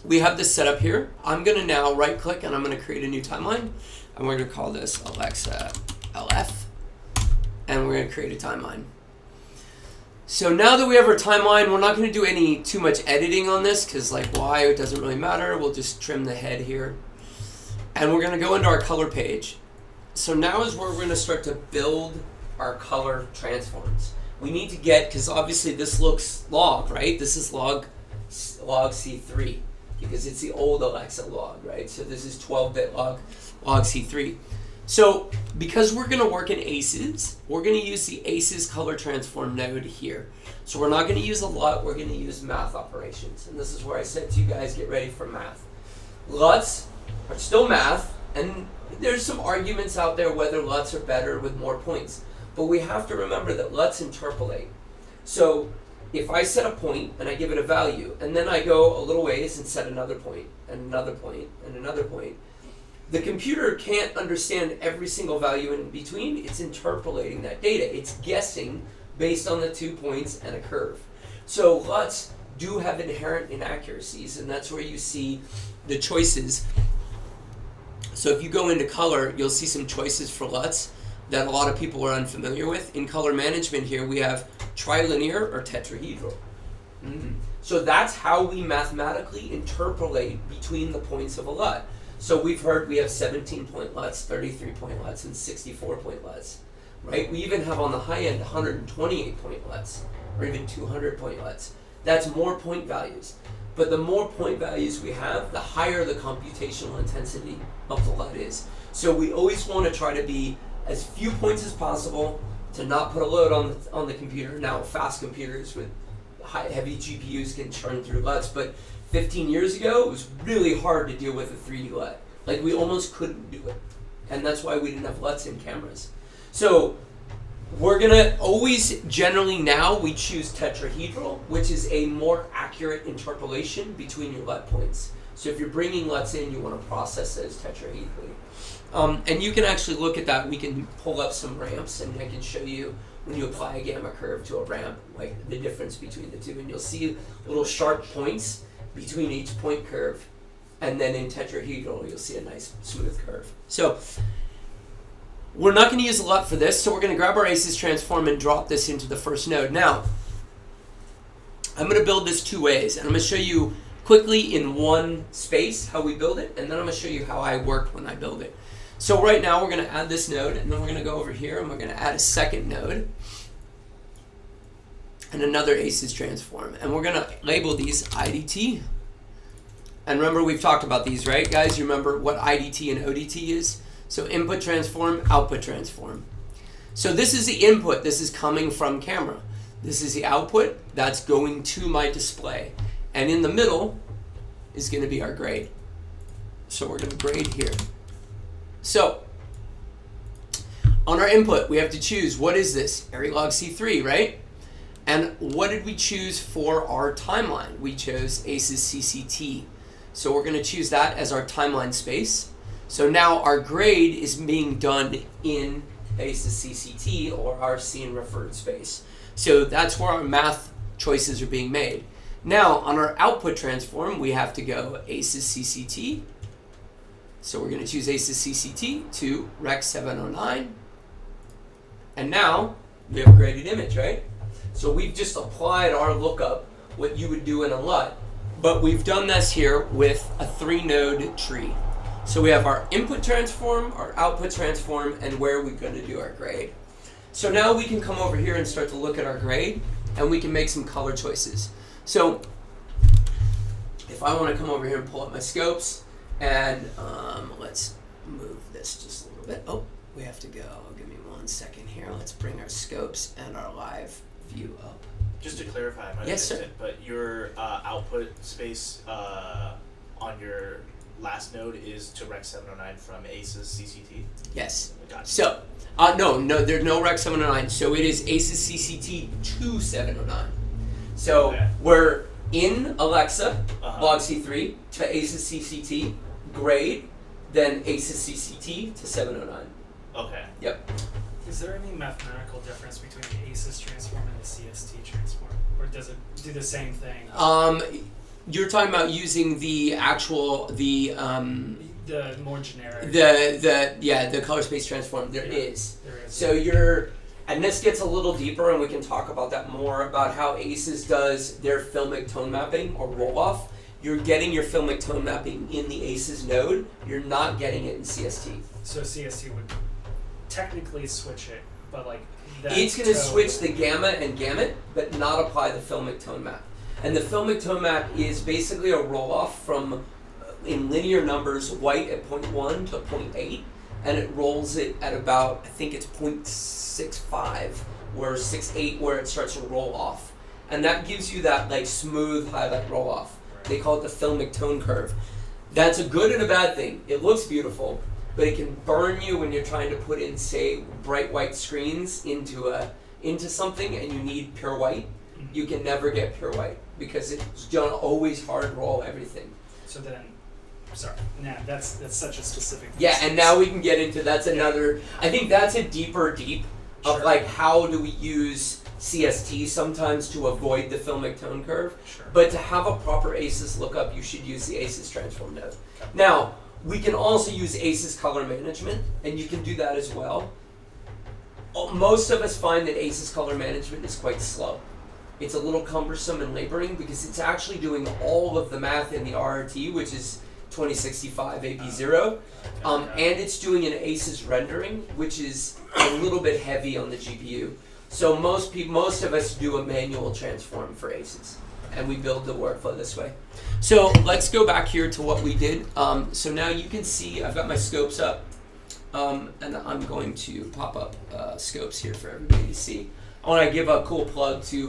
we have this set up here. I'm going to now right click and I'm going to create a new timeline. And we're going to call this Alexa LF. And we're going to create a timeline. So now that we have our timeline, we're not going to do too much editing on this because like why, it doesn't really matter. We'll just trim the head here. And we're going to go into our color page. So now is where we're going to start to build our color transforms. We need to get, because obviously this looks log, right? This is log C3 because it's the old Alexa log, right? So this is 12-bit log C3. So because we're going to work in ACES, we're going to use the ACES color transform node here. So we're not going to use a LUT, we're going to use math operations. And this is where I said to you guys, get ready for math. LUTs are still math, and there's some arguments out there whether LUTs are better with more points. But we have to remember that LUTs interpolate. So if I set a point and I give it a value, and then I go a little ways and set another point, and another point, and another point, the computer can't understand every single value in between. It's interpolating that data. It's guessing based on the 2 points and a curve. So LUTs do have inherent inaccuracies, and that's where you see the choices. So if you go into color, you'll see some choices for LUTs that a lot of people are unfamiliar with. In color management here, we have trilinear or tetrahedral. So that's how we mathematically interpolate between the points of a LUT. So we've heard we have 17-point LUTs, 33-point LUTs, and 64-point LUTs, right? We even have on the high end 128-point LUTs, or even 200-point LUTs. That's more point values. But the more point values we have, the higher the computational intensity of the LUT is. So we always want to try to be as few points as possible to not put a load on the computer. Now, fast computers with heavy GPUs can churn through LUTs, but 15 years ago, it was really hard to deal with a 3D LUT. Like, we almost couldn't do it. And that's why we didn't have LUTs in cameras. So we're going to always, generally now, we choose tetrahedral, which is a more accurate interpolation between your LUT points. So if you're bringing LUTs in, you want to process those tetrahedrally. And you can actually look at that. We can pull up some ramps, and I can show you when you apply a gamma curve to a ramp, like the difference between the two. And you'll see little sharp points between each point curve, and then in tetrahedral you'll see a nice smooth curve. So we're not going to use a LUT for this, so we're going to grab our ACES transform and drop this into the first node. Now, I'm going to build this two ways, and I'm going to show you quickly in one space how we build it, and then I'm going to show you how I work when I build it. So right now we're going to add this node, and then we're going to go over here and we're going to add a second node and another ACES transform. And we're going to label these IDT. And remember, we've talked about these, right, guys? You remember what IDT and ODT is? So input transform, output transform. So this is the input. This is coming from camera. This is the output. That's going to my display. And in the middle is going to be our grade. So we're going to grade here. So on our input, we have to choose, what is this? Arilog C3, right? And what did we choose for our timeline? We chose ACES CCT. So we're going to choose that as our timeline space. So now our grade is being done in ACES CCT, or our scene referred space. So that's where our math choices are being made. Now on our output transform, we have to go ACES CCT. So we're going to choose ACES CCT to Rec 709. And now we have a graded image, right? So we've just applied our lookup, what you would do in a LUT, but we've done this here with a 3-node tree. So we have our input transform, our output transform, and where we're going to do our grade. So now we can come over here and start to look at our grade, and we can make some color choices. So if I want to come over here and pull up my scopes, and let's move this just a little bit. Oh, we have to go. Give me 1 second here. Let's bring our scopes and our live view up. Just to clarify, I might have Yes, missed sir. it, but your output space on your last node is to Rec 709 from Ace's CCT. Yes. Gotcha. So, no, there's no Rec 709. So it is Ace's CCT to 709. So Okay. we're in Alexa, Uh-huh. log C3 to Ace's CCT, grade, then Ace's CCT to 709. Okay. Yep. Is there any mathematical difference between the ACES transform and the CST transform, or does it do the same thing? You're talking about using the actual The more generic. the color space transform. There Yeah. is. There is. So and this gets a little deeper, and we can talk about that more about how ACES does their filmic tone mapping or roll off. You're getting your filmic tone mapping in the ACES node. You're not getting it in CST. So CST would technically switch it, but like that It's going to tone- switch the gamma and gamut, but not apply the filmic tone map. And the filmic tone map is basically a roll off from, in linear numbers, white at 0.1 to 0.8, and it rolls it at about, I think it's 0.65 or 0.68 where it starts to roll off. And that gives you that like smooth highlight roll off. They call it the filmic tone curve. That's a good and a bad thing. It looks beautiful, but it can burn you when you're trying to put in, say, bright white screens into something and you need pure white. You can never get pure white because it's gonna always hard roll everything. So then, sorry, that's such a specific. Yeah, and now we can get into that's another. I think that's a deep of Sure. like how do we use CST sometimes to avoid the filmic tone curve. Sure. But to have a proper ACES lookup, you should use the ACES transform node. Okay. Now, we can also use ACES color management, and you can do that as well. Most of us find that ACES color management is quite slow. It's a little cumbersome and laboring because it's actually doing all of the math in the RRT, which is 2065 AP0, and it's doing an ACES rendering, which is a little bit heavy on the GPU. So most of us do a manual transform for ACES, and we build the workflow this way. So let's go back here to what we did. So now you can see I've got my scopes up, and I'm going to pop up scopes here for everybody to see. I want to give a cool plug to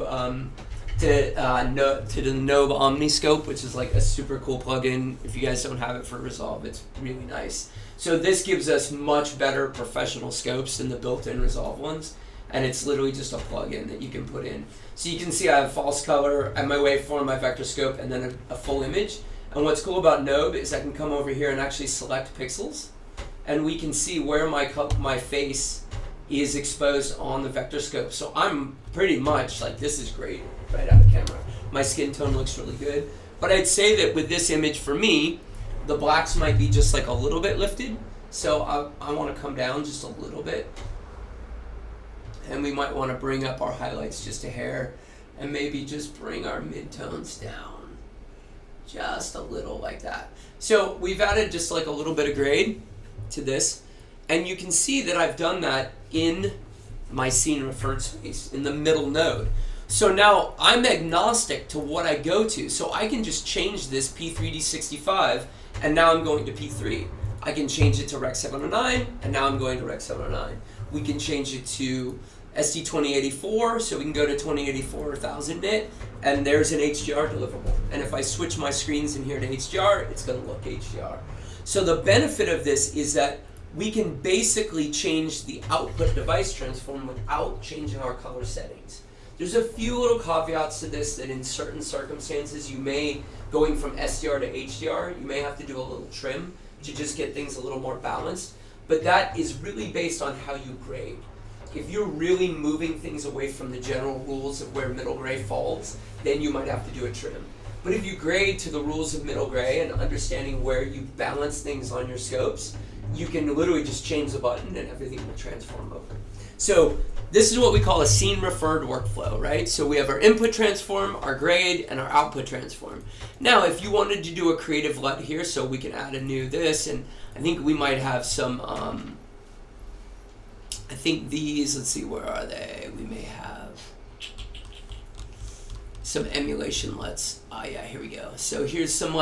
the Nobe Omniscope, which is like a super cool plugin. If you guys don't have it for Resolve, it's really nice. So this gives us much better professional scopes than the built-in Resolve ones. And it's literally just a plugin that you can put in. So you can see I have false color, I have my waveform, my vector scope, and then a full image. And what's cool about Nobe is I can come over here and actually select pixels, and we can see where my face is exposed on the vector scope. So I'm pretty much like, this is great right out of camera. My skin tone looks really good. But I'd say that with this image for me, the blacks might be just like a little bit lifted. So I want to come down just a little bit. And we might want to bring up our highlights just a hair and maybe just bring our midtones down just a little like that. So we've added just like a little bit of grade to this, and you can see that I've done that in my scene referred space in the middle node. So now I'm agnostic to what I go to, so I can just change this P3D65 and now I'm going to P3. I can change it to Rec 709 and now I'm going to Rec 709. We can change it to SD2084, so we can go to 2084,000 nit, and there's an HDR deliverable. And if I switch my screens in here to HDR, it's going to look HDR. So the benefit of this is that we can basically change the output device transform without changing our color settings. There's a few little caveats to this that in certain circumstances you may, going from SDR to HDR, you may have to do a little trim to just get things a little more balanced. But that is really based on how you grade. If you're really moving things away from the general rules of where middle gray falls, then you might have to do a trim. But if you grade to the rules of middle gray and understanding where you balance things on your scopes, you can literally just change the button and everything will transform over. So this is what we call a scene referred workflow, right? So we have our input transform, our grade, and our output transform. Now, if you wanted to do a creative LUT here, so we can add a new this, and I think we might have some, I think these, let's see, where are they? We may have some emulation LUTs. Oh yeah, here we go. So here's some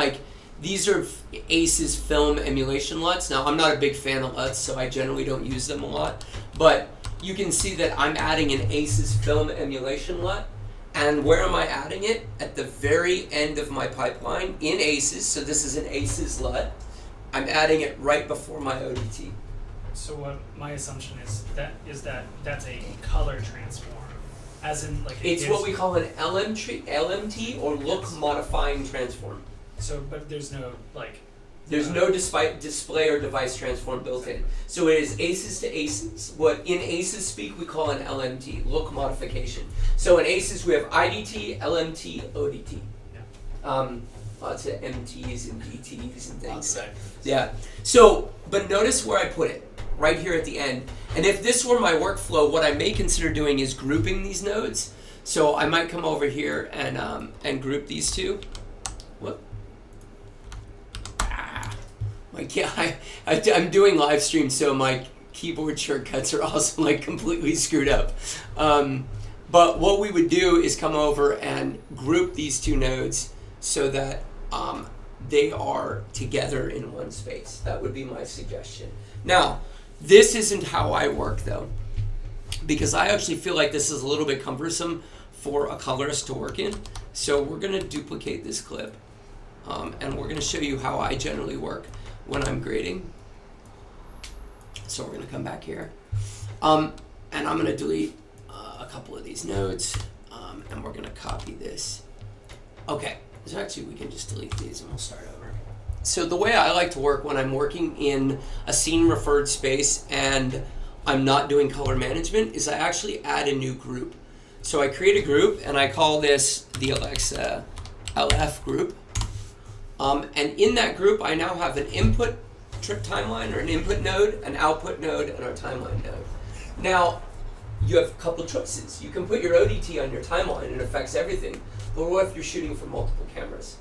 these are ACES film emulation LUTs. Now I'm not a big fan of LUTs, so I generally don't use them a lot. But you can see that I'm adding an ACES film emulation LUT. And where am I adding it? At the very end of my pipeline in ACES. So this is an ACES LUT. I'm adding it right before my ODT. So what my assumption is that that's a color transform, as in like It's what we call an LMT or look Yes. modifying transform. So, but there's no like. There's no display or device transform built in. So it is ACES to ACES. What in ACES speak we call an LMT, look modification. So in ACES we have IDT, LMT, ODT. Yeah. Lots of MTs and DTs and things. Exactly. Yeah. So, but notice where I put it, right here at the end. And if this were my workflow, what I may consider doing is grouping these nodes. So I might come over here and group these two. Whoop. I'm doing live stream, so my keyboard shortcuts are also like completely screwed up. But what we would do is come over and group these two nodes so that they are together in one space. That would be my suggestion. Now, this isn't how I work though, because I actually feel like this is a little bit cumbersome for a colorist to work in. So we're going to duplicate this clip, and we're going to show you how I generally work when I'm grading. So we're going to come back here, and I'm going to delete a couple of these nodes, and we're going to copy this. Okay, so actually we can just delete these and we'll start over. So the way I like to work when I'm working in a scene referred space and I'm not doing color management is I actually add a new group. So I create a group and I call this the Alexa LF group. And in that group, I now have an input timeline or an input node, an output node, and our timeline node. Now, you have a couple choices. You can put your ODT on your timeline, it affects everything. But what if you're shooting from multiple cameras?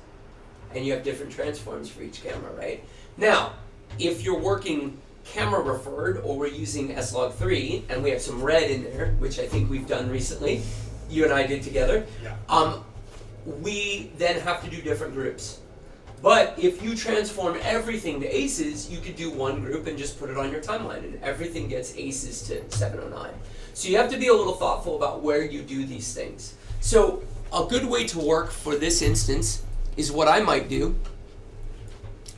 And you have different transforms for each camera, right? Now, if you're working camera referred, or we're using S-Log3, and we have some red in there, which I think we've done recently, you and I did together, we then have to do different groups. But if you transform everything to ACES, you could do one group and just put it on your timeline, and everything gets ACES to 709. So you have to be a little thoughtful about where you do these things. So a good way to work for this instance is what I might do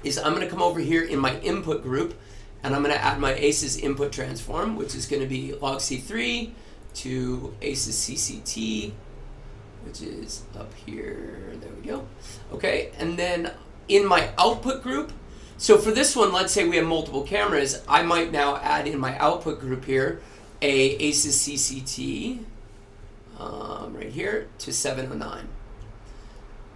is I'm going to come over here in my input group, and I'm going to add my ACES input transform, which is going to be log C3 to ACES CCT, which is up here. There we go. Okay, and then in my output group, so for this one, let's say we have multiple cameras, I might now add in my output group here a ACES CCT right here to 709.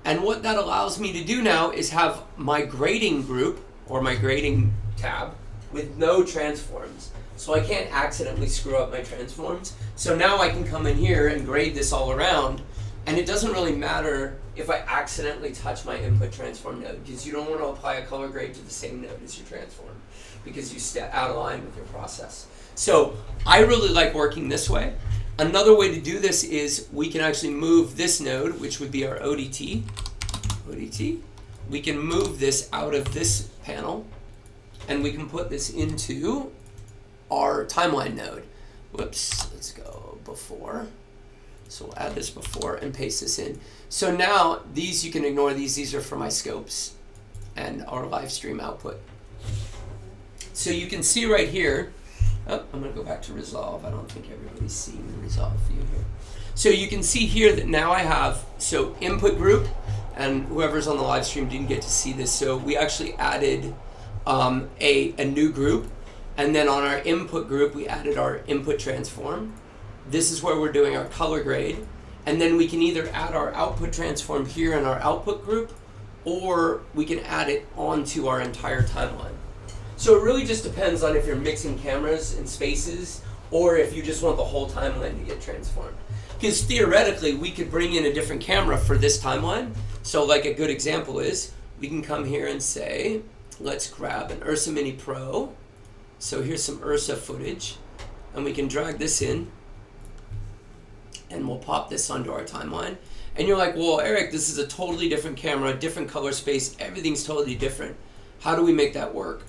And what that allows me to do now is have my grading group or my grading tab with no transforms. So I can't accidentally screw up my transforms. So now I can come in here and grade this all around, and it doesn't really matter if I accidentally touch my input transform node, because you don't want to apply a color grade to the same node as your transform, because you step out of line with your process. So I really like working this way. Another way to do this is we can actually move this node, which would be our ODT. We can move this out of this panel, and we can put this into our timeline node. Whoops, let's go before. So we'll add this before and paste this in. So now these, you can ignore these are for my scopes and our live stream output. So you can see right here, I'm going to go back to resolve. I don't think everybody's seeing the resolve view here. So you can see here that now I have, so input group, and whoever's on the live stream didn't get to see this, so we actually added a new group, and then on our input group we added our input transform. This is where we're doing our color grade, and then we can either add our output transform here in our output group, or we can add it onto our entire timeline. So it really just depends on if you're mixing cameras and spaces, or if you just want the whole timeline to get transformed. Because theoretically, we could bring in a different camera for this timeline. So like a good example is, we can come here and say, let's grab an Ursa Mini Pro. So here's some Ursa footage, and we can drag this in, and we'll pop this onto our timeline. And you're like, well, Eric, this is a totally different camera, different color space, everything's totally different. How do we make that work?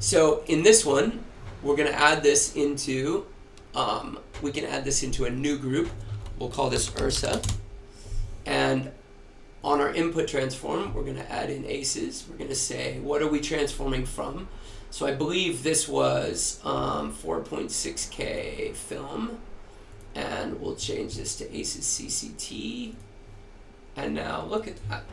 So in this one, we're going to add this into, we can add this into a new group. We'll call this Ursa. And on our input transform, we're going to add in aces. We're going to say, what are we transforming from? So I believe this was 4.6K film. And we'll change this to aces CCT. And now look at that.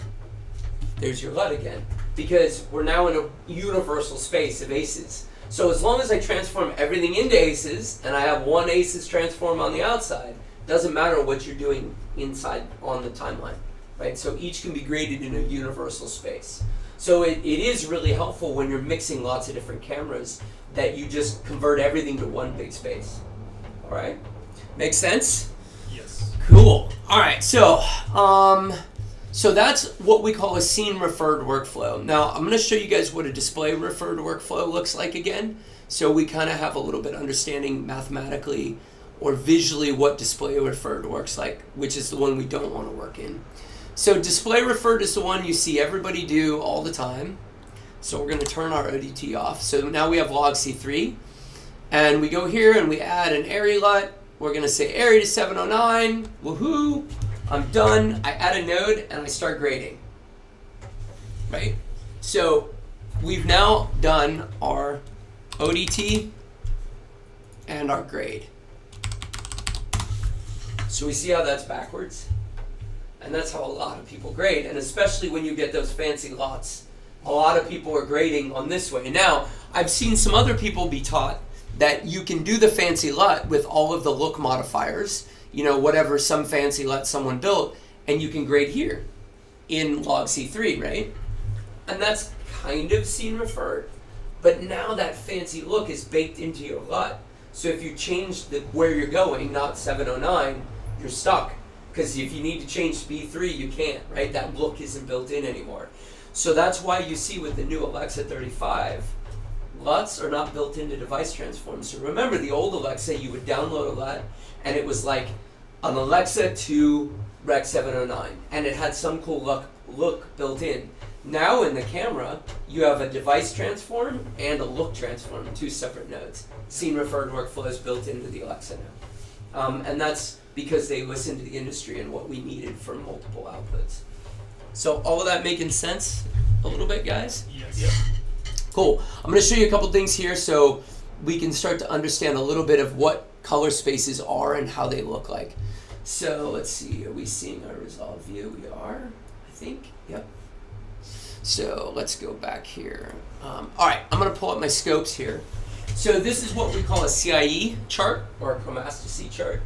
There's your LUT again. Because we're now in a universal space of aces. So as long as I transform everything into aces, and I have one aces transform on the outside, doesn't matter what you're doing inside on the timeline, right? So each can be graded in a universal space. So it is really helpful when you're mixing lots of different cameras that you just convert everything to one big space. All right? Make sense? Yes. Cool. All right, so that's what we call a scene referred workflow. Now, I'm going to show you guys what a display referred workflow looks like again. So we kind of have a little bit understanding mathematically or visually what display referred works like, which is the one we don't want to work in. So display referred is the one you see everybody do all the time. So we're going to turn our ODT off. So now we have log C3. And we go here and we add an area LUT. We're going to say area to 709. Woohoo! I'm done. I add a node and I start grading. Right? So we've now done our ODT and our grade. So we see how that's backwards? And that's how a lot of people grade. And especially when you get those fancy lots, a lot of people are grading on this way. Now, I've seen some other people be taught that you can do the fancy LUT with all of the look modifiers, you know, whatever some fancy LUT someone built, and you can grade here in log C3, right? And that's kind of scene referred, but now that fancy look is baked into your LUT. So if you change where you're going, not 709, you're stuck. Because if you need to change to B3, you can't, right? That look isn't built in anymore. So that's why you see with the new Alexa 35, LUTs are not built into device transforms. So remember the old Alexa, you would download a LUT, and it was like an Alexa to Rec 709, and it had some cool look built in. Now in the camera, you have a device transform and a look transform, two separate nodes. Scene referred workflow is built into the Alexa now. And that's because they listened to the industry and what we needed for multiple outputs. So all of that making sense a little bit, guys? Yes. Yep. Cool. I'm going to show you a couple things here so we can start to understand a little bit of what color spaces are and how they look like. So let's see, are we seeing our resolve view? We are, I think. Yep. So let's go back here. All right, I'm going to pull up my scopes here. So this is what we call a CIE chart or a chromasticity chart.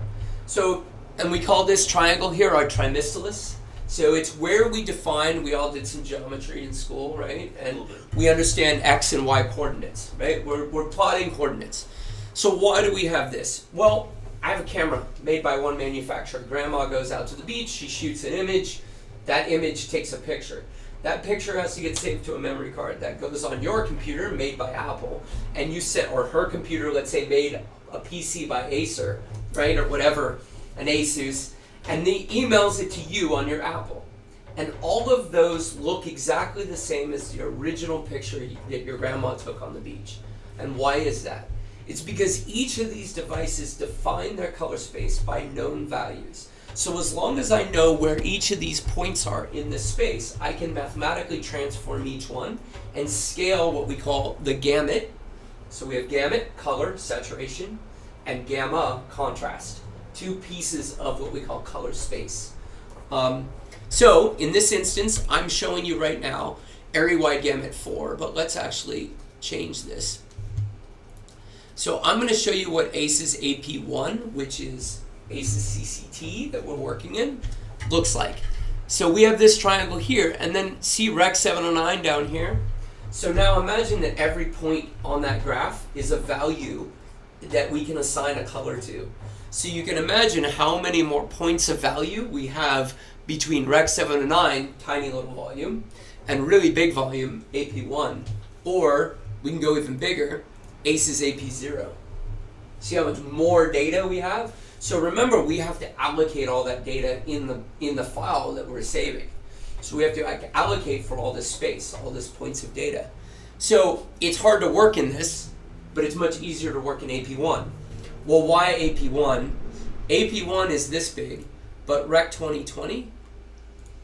So, and we call this triangle here our trimestylus. So it's where we define, we all did some geometry in school, right? And we understand X and Y coordinates, right? We're plotting coordinates. So why do we have this? Well, I have a camera made by one manufacturer. Grandma goes out to the beach, she shoots an image, that image takes a picture. That picture has to get saved to a memory card that goes on your computer made by Apple, and you set, or her computer, let's say made a PC by Acer, right? Or whatever, an Asus, and they emails it to you on your Apple. And all of those look exactly the same as the original picture that your grandma took on the beach. And why is that? It's because each of these devices define their color space by known values. So as long as I know where each of these points are in this space, I can mathematically transform each one and scale what we call the gamut. So we have gamut, color, saturation, and gamma, contrast. Two pieces of what we call color space. So in this instance, I'm showing you right now area-wide gamut 4, but let's actually change this. So I'm going to show you what ACES AP1, which is ACES CCT that we're working in, looks like. So we have this triangle here, and then see Rec 709 down here. So now imagine that every point on that graph is a value that we can assign a color to. So you can imagine how many more points of value we have between Rec 709, tiny little volume, and really big volume, AP1. Or we can go even bigger, ACES AP0. See how much more data we have? So remember, we have to allocate all that data in the file that we're saving. So we have to allocate for all this space, all this points of data. So it's hard to work in this, but it's much easier to work in AP1. Well, why AP1? AP1 is this big, but Rec 2020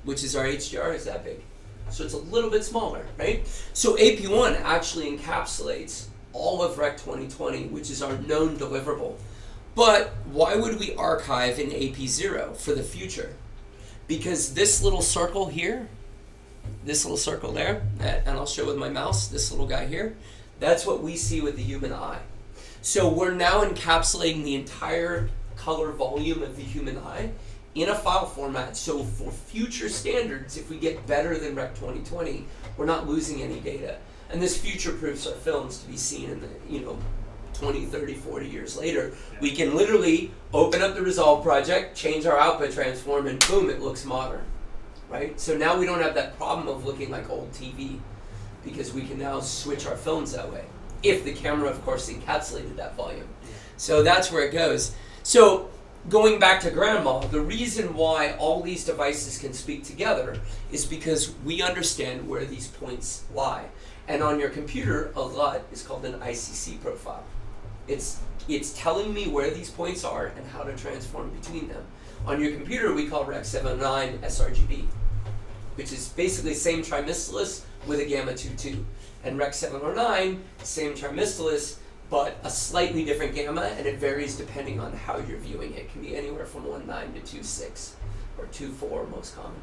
which is our HDR, is that big. So it's a little bit smaller, right? So AP1 actually encapsulates all of Rec 2020, which is our known deliverable. But why would we archive in AP0 for the future? Because this little circle here, this little circle there, and I'll show with my mouse, this little guy here, that's what we see with the human eye. So we're now encapsulating the entire color volume of the human eye in a file format. So for future standards, if we get better than Rec 2020, we're not losing any data. And this future-proofs our films to be seen in the, 20, 30, 40 years later. We can literally open up the Resolve project, change our output transform, and boom, it looks modern, right? So now we don't have that problem of looking like old TV, because we can now switch our films that way, if the camera, of course, encapsulated that volume. So that's where it goes. So going back to grandma, the reason why all these devices can speak together is because we understand where these points lie. And on your computer, a LUT is called an ICC profile. It's telling me where these points are and how to transform between them. On your computer, we call Rec 709 sRGB, which is basically same trimestylus with a gamma 2.2. And Rec 709, same trimestylus, but a slightly different gamma, and it varies depending on how you're viewing it. It can be anywhere from 1.9 to 2.6, or 2.4 most commonly.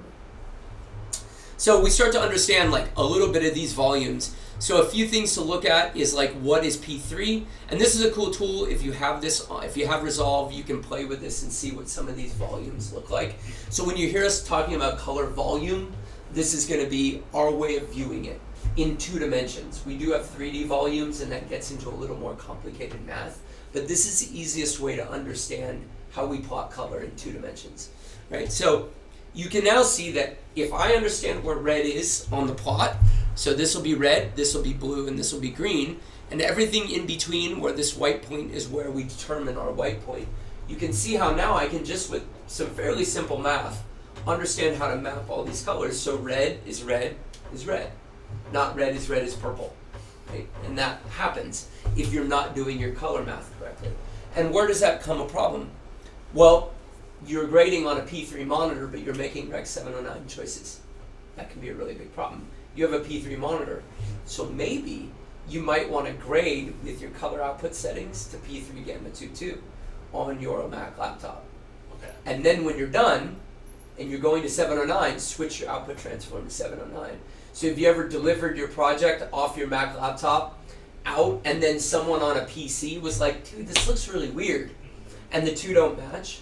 So we start to understand like a little bit of these volumes. So a few things to look at is like, what is P3? And this is a cool tool. If you have this, if you have Resolve, you can play with this and see what some of these volumes look like. So when you hear us talking about color volume, this is going to be our way of viewing it in 2 dimensions. We do have 3D volumes, and that gets into a little more complicated math. But this is the easiest way to understand how we plot color in 2 dimensions, right? So you can now see that if I understand where red is on the plot, so this will be red, this will be blue, and this will be green, and everything in between where this white point is where we determine our white point, you can see how now I can just with some fairly simple math understand how to map all these colors. So red is red is red. Not red is purple, right? And that happens if you're not doing your color math correctly. And where does that become a problem? Well, you're grading on a P3 monitor, but you're making Rec 709 choices. That can be a really big problem. You have a P3 monitor, so maybe you might want to grade with your color output settings to P3 Gamma 2.2 on your Mac laptop. Okay. And then when you're done, and you're going to 709, switch your output transform to 709. So if you ever delivered your project off your Mac laptop out, and then someone on a PC was like, dude, this looks really weird, and the two don't match,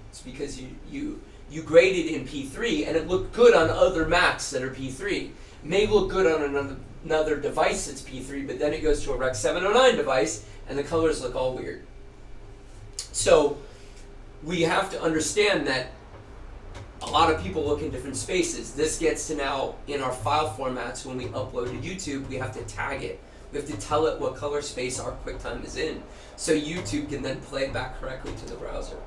it's because you graded in P3, and it looked good on other Macs that are P3. It may look good on another device that's P3, but then it goes to a Rec 709 device, and the colors look all weird. So we have to understand that a lot of people look in different spaces. This gets to now, in our file formats, when we upload to YouTube, we have to tag it. We have to tell it what color space our QuickTime is in, so YouTube can then play it back correctly to the browser.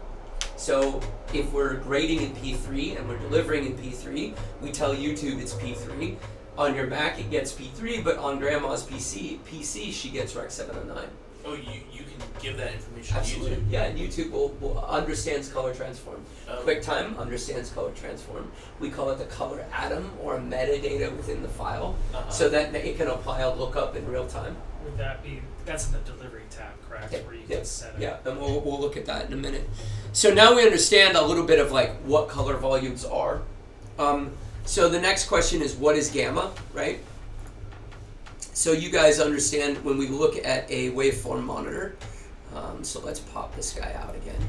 So if we're grading in P3 and we're delivering in P3, we tell YouTube it's P3. On your Mac it gets P3, but on Grandma's PC she gets Rec 709. Oh, you can give that information Absolutely. to YouTube? Yeah, and YouTube will understands color transform. QuickTime understands color transform. We call it the color atom, or a metadata within the file, so that it can apply a lookup in real time. Would that be, that's in the delivery tab, correct? Yeah. Where you can set it. Yeah, and we'll look at that in a minute. So now we understand a little bit of like what color volumes are. So the next question is, what is gamma, right? So you guys understand when we look at a waveform monitor. So let's pop this guy out again.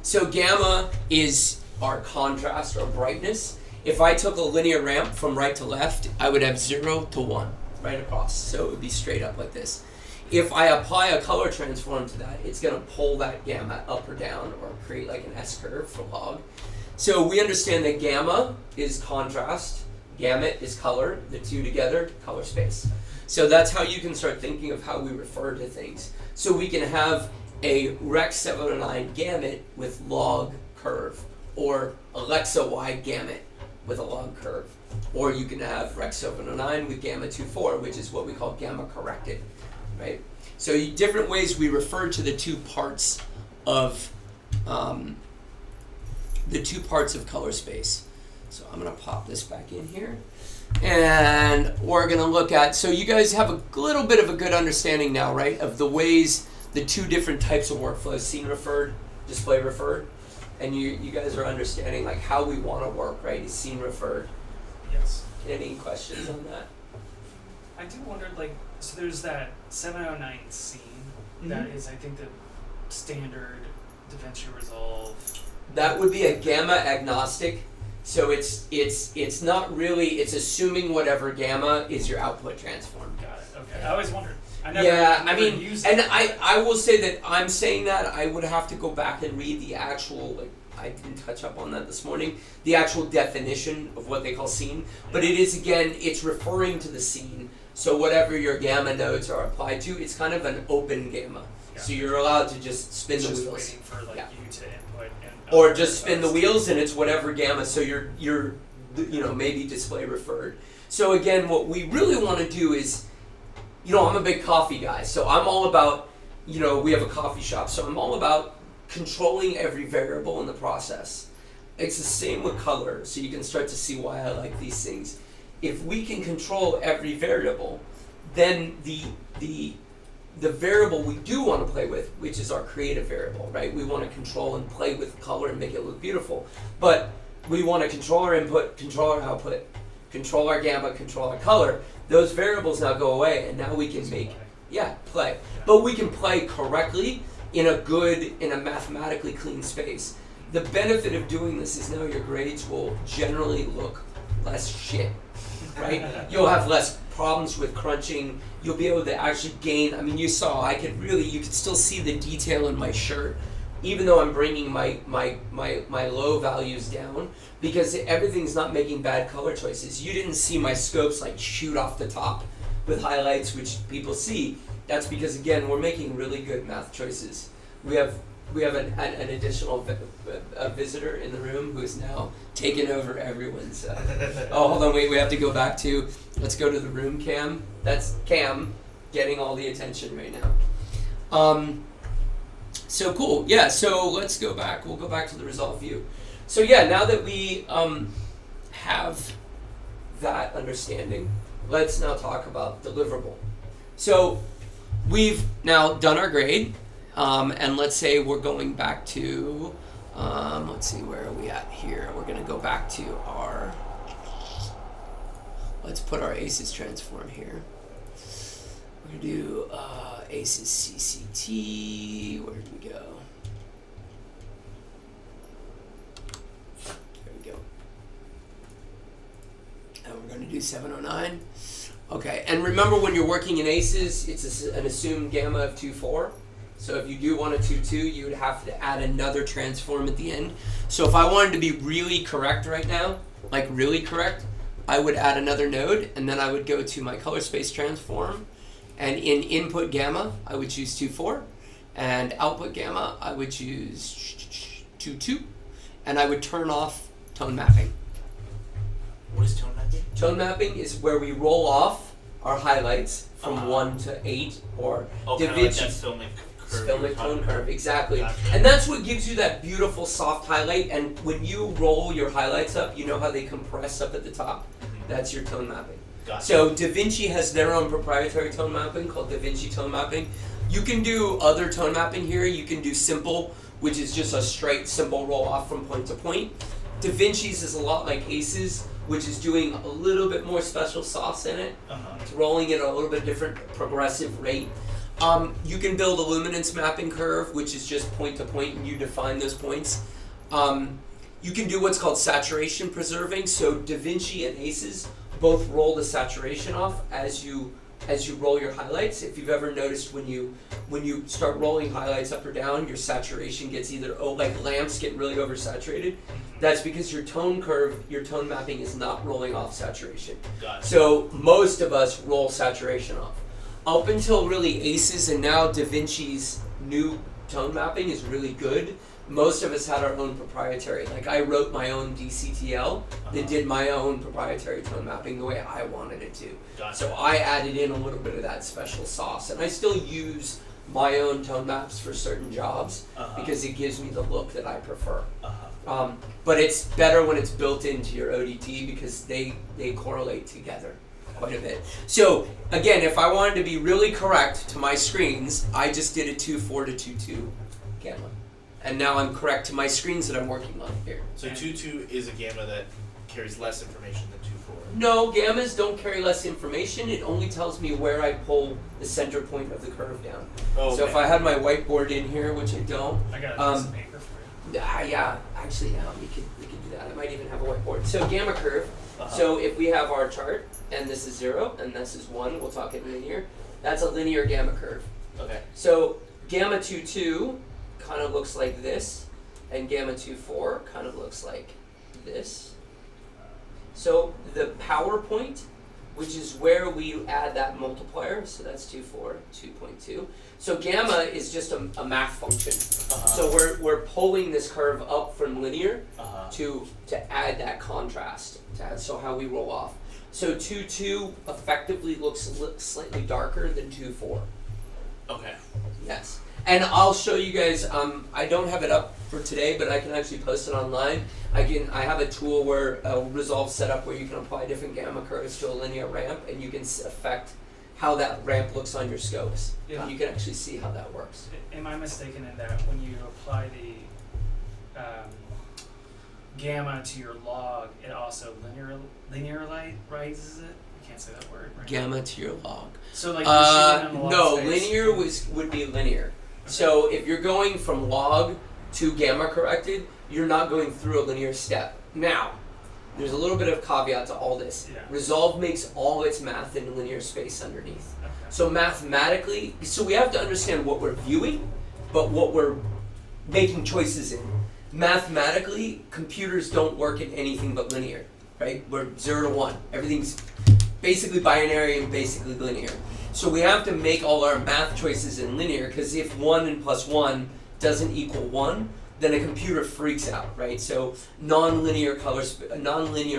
So gamma is our contrast or brightness. If I took a linear ramp from right to left, I would have 0 to 1 right across. So it would be straight up like this. If I apply a color transform to that, it's going to pull that gamma up or down, or create like an S-curve for log. So we understand that gamma is contrast, gamut is color, the two together, color space. So that's how you can start thinking of how we refer to things. So we can have a Rec 709 gamut with log curve, or Alexa wide gamut with a log curve. Or you can have Rec 709 with gamma 2.4, which is what we call gamma corrected, right? So different ways we refer to the two parts of color space. So I'm going to pop this back in here. And we're going to look at, so you guys have a little bit of a good understanding now, right, of the ways, the two different types of workflows, scene referred, display referred. And you guys are understanding like how we want to work, right, is scene referred. Yes. Any questions on that? I do wonder, like, so there's that 709 scene that is, I think, the standard DaVinci Resolve. That would be a gamma agnostic. So it's not really, it's assuming whatever gamma is your output transform. Got it. Okay. I always wondered. I never used it. And I will say that I'm saying that I would have to go back and read the actual, like, I didn't touch up on that this morning, the actual definition of what they call scene. But it is, again, it's referring to the scene. So whatever your gamma nodes are applied to, it's kind of an open gamma. Yeah. So you're allowed to just spin It's the just wheels. waiting for like you to input and Or just spin the wheels and it's whatever gamma, so you're maybe display referred. So again, what we really want to do is, I'm a big coffee guy, so I'm all about, we have a coffee shop, so I'm all about controlling every variable in the process. It's the same with color, so you can start to see why I like these things. If we can control every variable, then the variable we do want to play with, which is our creative variable, right? We want to control and play with color and make it look beautiful. But we want to control our input, control our output, control our gamma, control our color. Those variables now go away, and now we can play. Yeah. But we can play correctly in a mathematically clean space. The benefit of doing this is now your grades will generally look less shit, right? You'll have less problems with crunching. You'll be able to actually gain. I mean, you could still see the detail in my shirt, even though I'm bringing my low values down, because everything's not making bad color choices. You didn't see my scopes like shoot off the top with highlights, which people see. That's because, again, we're making really good math choices. We have an additional visitor in the room who is now taken over everyone's. Hold on, wait. We have to go back to. Let's go to the room cam. That's Cam getting all the attention right now. So cool. Yeah. So let's go back. We'll go back to the resolve view. So yeah, now that we have that understanding, let's now talk about deliverable. So we've now done our grade. And let's say we're going back to, let's see, where are we at here? We're going to go back to let's put our ACES transform here. We're going to do ACES CCT. Where did we go? There we go. And we're going to do 709. Okay, and remember when you're working in ACES, it's an assumed gamma of 2.4. So if you do want a 2.2, you would have to add another transform at the end. So if I wanted to be really correct right now, like really correct, I would add another node, and then I would go to my color space transform, and in input gamma, I would choose 2.4, and output gamma, I would choose 2.2, and I would turn off tone mapping. What is tone mapping? Tone mapping is where we roll off our highlights from 1 to 8, or Davinci. Filmic tone curve, exactly. Gotcha. And that's what gives you that beautiful soft highlight. And when you roll your highlights up, you know how they compress up at the top? That's your tone mapping. Gotcha. So Davinci has their own proprietary tone mapping called Davinci tone mapping. You can do other tone mapping here. You can do simple, which is just a straight simple roll off from point to point. Davinci's is a lot like ACES, which is doing a little bit more special sauce in it. It's rolling it at a little bit different progressive rate. You can build a luminance mapping curve, which is just point to point, and you define those points. You can do what's called saturation preserving. So Davinci and ACES both roll the saturation off as you roll your highlights. If you've ever noticed when you start rolling highlights up or down, your saturation gets like lamps get really oversaturated. That's because your tone curve, your tone mapping is not rolling off saturation. Got it. So most of us roll saturation off. Up until really ACES and now Davinci's new tone mapping is really good. Most of us had our own proprietary. Like I wrote my own DCTL that did my own proprietary tone mapping the way I wanted it to. Gotcha. So I added in a little bit of that special sauce, and I still use my own tone maps for certain jobs Uh-huh. because it gives me the look that I prefer. Uh-huh. But it's better when it's built into your ODT because they correlate together quite a bit. So again, if I wanted to be really correct to my screens, I just did a 2.4 to 2.2 gamma. And now I'm correct to my screens that I'm working on here. So 2.2 is a gamma that carries less information than 2.4. No, gammas don't carry less information. It only tells me where I pull the center point of the curve down. Oh, So okay. if I had my whiteboard in here, which I don't, I got a piece of paper for you. yeah, actually, yeah, we could do that. I might even have a whiteboard. So gamma curve. Uh-huh. So if we have our chart, and this is 0, and this is 1, we'll talk in linear. That's a linear gamma curve. Okay. So gamma 2.2 kind of looks like this, and gamma 2.4 kind of looks like this. So the power point, which is where we add that multiplier, so that's 2.4, 2.2. So gamma is just a math function. Uh-huh. So we're pulling this curve up from linear Uh-huh. to add that contrast, so how we roll off. So 2.2 effectively looks slightly darker than 2.4. Okay. Yes. And I'll show you guys, I don't have it up for today, but I can actually post it online. I have a tool where a resolve setup where you can apply different gamma curves to a linear ramp, and you can affect how that ramp looks on your scopes. Yeah. You can actually see how that works. Am I mistaken in that when you apply the gamma to your log, it also linearizes it? I can't say that word. Right? Gamma to your log. So like you're shooting on the log No, space. linear would be linear. So if you're going from log to gamma corrected, you're not going through a linear step. Now, there's a little bit of caveat to all this. Yeah. Resolve makes all its math in linear space underneath. Okay. So mathematically, so we have to understand what we're viewing, but what we're making choices in. Mathematically, computers don't work in anything but linear, right? We're 0 to 1. Everything's basically binary and basically linear. So we have to make all our math choices in linear, because if 1 and plus 1 doesn't equal 1, then a computer freaks out, right? So non-linear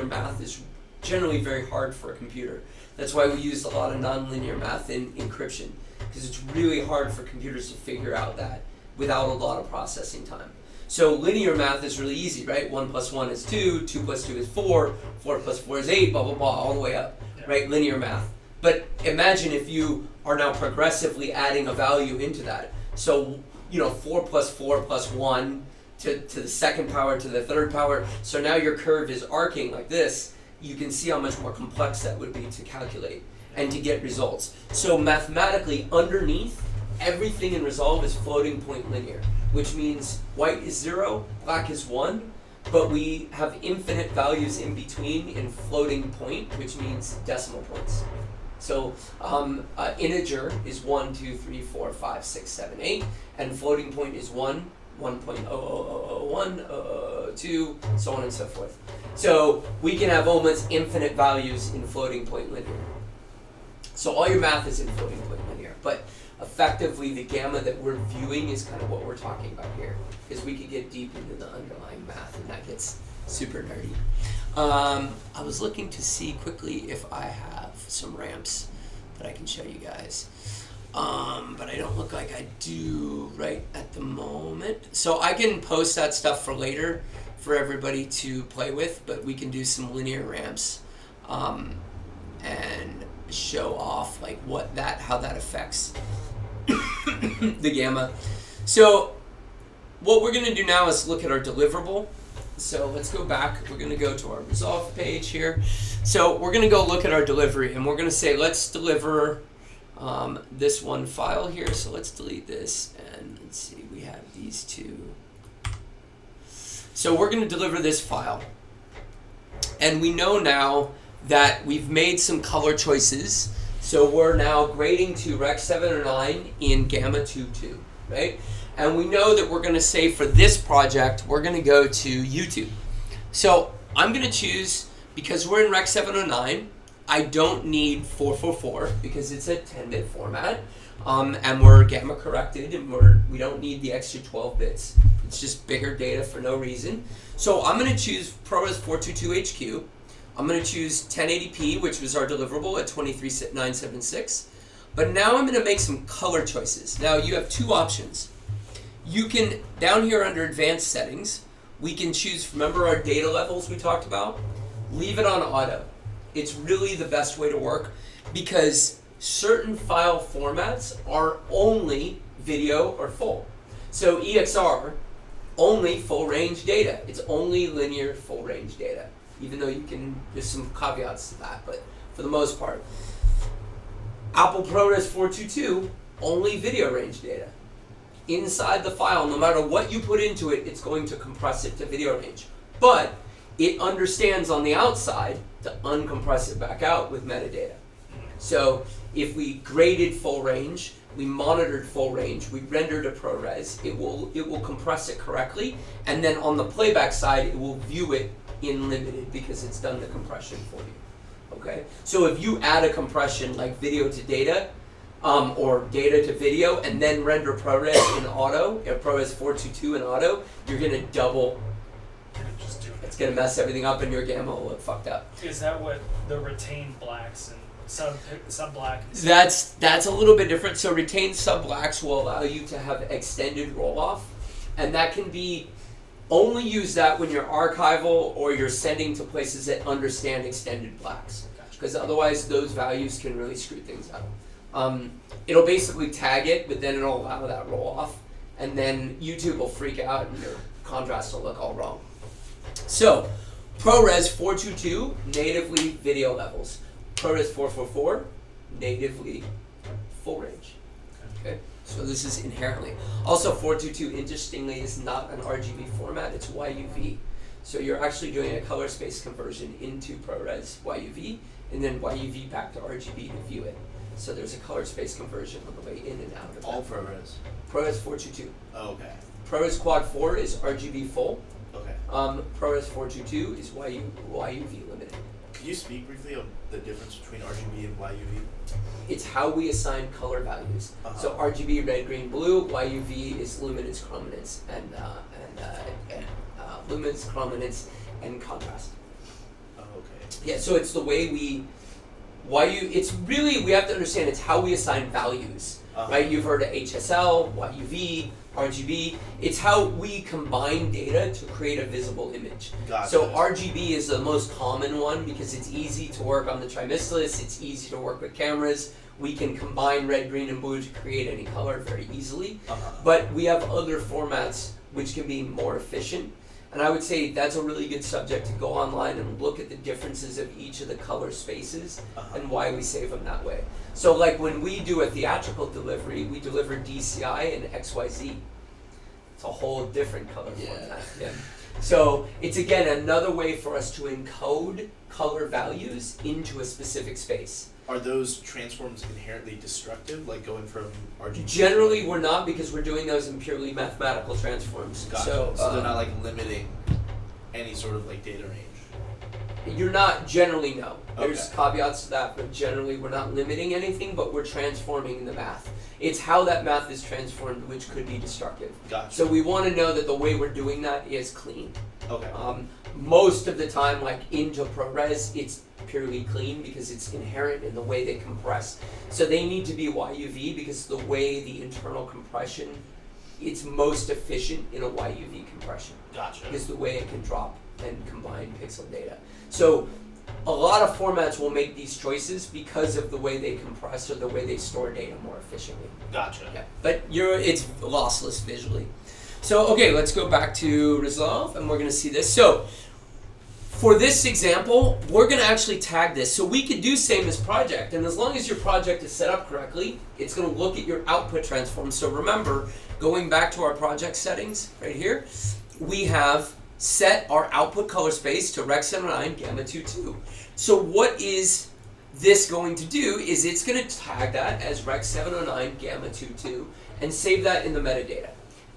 math is generally very hard for a computer. That's why we use a lot of non-linear math in encryption, because it's really hard for computers to figure out that without a lot of processing time. So linear math is really easy, right? 1 plus 1 is 2, 2 plus 2 is 4, 4 plus 4 is 8, blah, blah, blah, all the way up, Yeah. right? Linear math. But imagine if you are now progressively adding a value into that. So, 4 plus 1 to the second power to the third power. So now your curve is arcing like this. You can see how much more complex that would be to calculate and to get results. So mathematically, underneath, everything in Resolve is floating point linear, which means white is 0, black is 1, but we have infinite values in between in floating point, which means decimal points. So integer is 1, 2, 3, 4, 5, 6, 7, 8, and floating point is 1, 1.00001, 2, so on and so forth. So we can have almost infinite values in floating point linear. So all your math is in floating point linear, but effectively the gamma that we're viewing is kind of what we're talking about here, because we could get deep into the underlying math, and that gets super nerdy. I was looking to see quickly if I have some ramps that I can show you guys. But I don't look like I do right at the moment. So I can post that stuff for later for everybody to play with, but we can do some linear ramps and show off like how that affects the gamma. So what we're gonna do now is look at our deliverable. So let's go back. We're gonna go to our resolve page here. So we're gonna go look at our delivery, and we're gonna say let's deliver this one file here. So let's delete this, and let's see, we have these two. So we're gonna deliver this file, and we know now that we've made some color choices. So we're now grading to Rec 709 in Gamma 2.2, right? And we know that we're gonna say for this project, we're gonna go to YouTube. So I'm gonna choose, because we're in Rec 709, I don't need 444 because it's a 10-bit format, and we're gamma corrected, and we don't need the extra 12 bits. It's just bigger data for no reason. So I'm gonna choose ProRes 422HQ. I'm gonna choose 1080p, which was our deliverable at 23976. But now I'm going to make some color choices. Now you have two options. You can, down here under advanced settings, we can choose, remember our data levels we talked about? Leave it on auto. It's really the best way to work because certain file formats are only video or full. So EXR, only full range data. It's only linear full range data. Even though you can, there's some caveats to that, but for the most part. Apple ProRes 422, only video range data. Inside the file, no matter what you put into it, it's going to compress it to video range. But it understands on the outside to uncompress it back out with metadata. So if we graded full range, we monitored full range, we rendered a ProRes, it will compress it correctly, and then on the playback side, it will view it in limited because it's done the compression for you. Okay? So if you add a compression like video to data, or data to video, and then render ProRes in auto, ProRes 422 in auto, you're gonna double. It's gonna mess everything up, and your gamma will look fucked up. Is that what the retained blacks and sub black? That's a little bit different. So retained sub blacks will allow you to have extended roll off, and that can be only use that when you're archival or you're sending to places that understand extended blacks, because otherwise those values can really screw things up. It'll basically tag it, but then it'll allow that roll off, and then YouTube will freak out and your contrast will look all wrong. So, ProRes 422, natively video levels. ProRes 444, natively full range. Okay, so this is inherently. Also, 422, interestingly, is not an RGB format, it's YUV. So you're actually doing a color space conversion into ProRes YUV, and then YUV back to RGB to view it. So there's a color space conversion on the way in and out of all that. ProRes. ProRes 422. Oh, okay. ProRes Quad 4 is RGB full. Okay. ProRes 422 is YUV limited. Could you speak briefly on the difference between RGB and YUV? It's how we assign color values. Uh-huh. So RGB, red, green, blue. YUV is luminance, chrominance, and luminance, chrominance, and contrast. Oh, okay. Yeah. So it's the way it's really, we have to understand it's how we assign values, right? You've heard of HSL, YUV, RGB. It's how we combine data to create a visible image. Gotcha. So RGB is the most common one because it's easy to work on the trimistalist, it's easy to work with cameras. We can combine red, green, and blue to create any color very easily. But we have other formats which can be more efficient. And I would say that's a really good subject to go online and look at the differences of each of the color spaces and why we save them that way. So like when we do a theatrical delivery, we deliver DCI and XYZ. It's a whole different color format. Yeah. So it's again another way for us to encode color values into a specific space. Are those transforms inherently destructive, like going from RGB? Generally, we're not because we're doing those in purely mathematical transforms. Gotcha. So they're not like limiting any sort of like data range. You're not generally, no. There's Okay. caveats to that, but generally we're not limiting anything, but we're transforming the math. It's how that math is transformed which could be destructive. Gotcha. So we want to know that the way we're doing that is clean. Okay. Most of the time, like into ProRes, it's purely clean because it's inherent in the way they compress. So they need to be YUV because the way the internal compression, it's most efficient in a YUV compression. Gotcha. Because the way it can drop and combine pixel data. So a lot of formats will make these choices because of the way they compress or the way they store data more efficiently. Gotcha. Yeah, but it's lossless visually. So okay, let's go back to Resolve and we're gonna see this. So for this example, we're gonna actually tag this. So we could do same as project, and as long as your project is set up correctly, it's gonna look at your output transform. So remember, going back to our project settings right here, we have set our output color space to Rec 709 Gamma 22. So what is this going to do is it's going to tag that as Rec 709 Gamma 22 and save that in the metadata.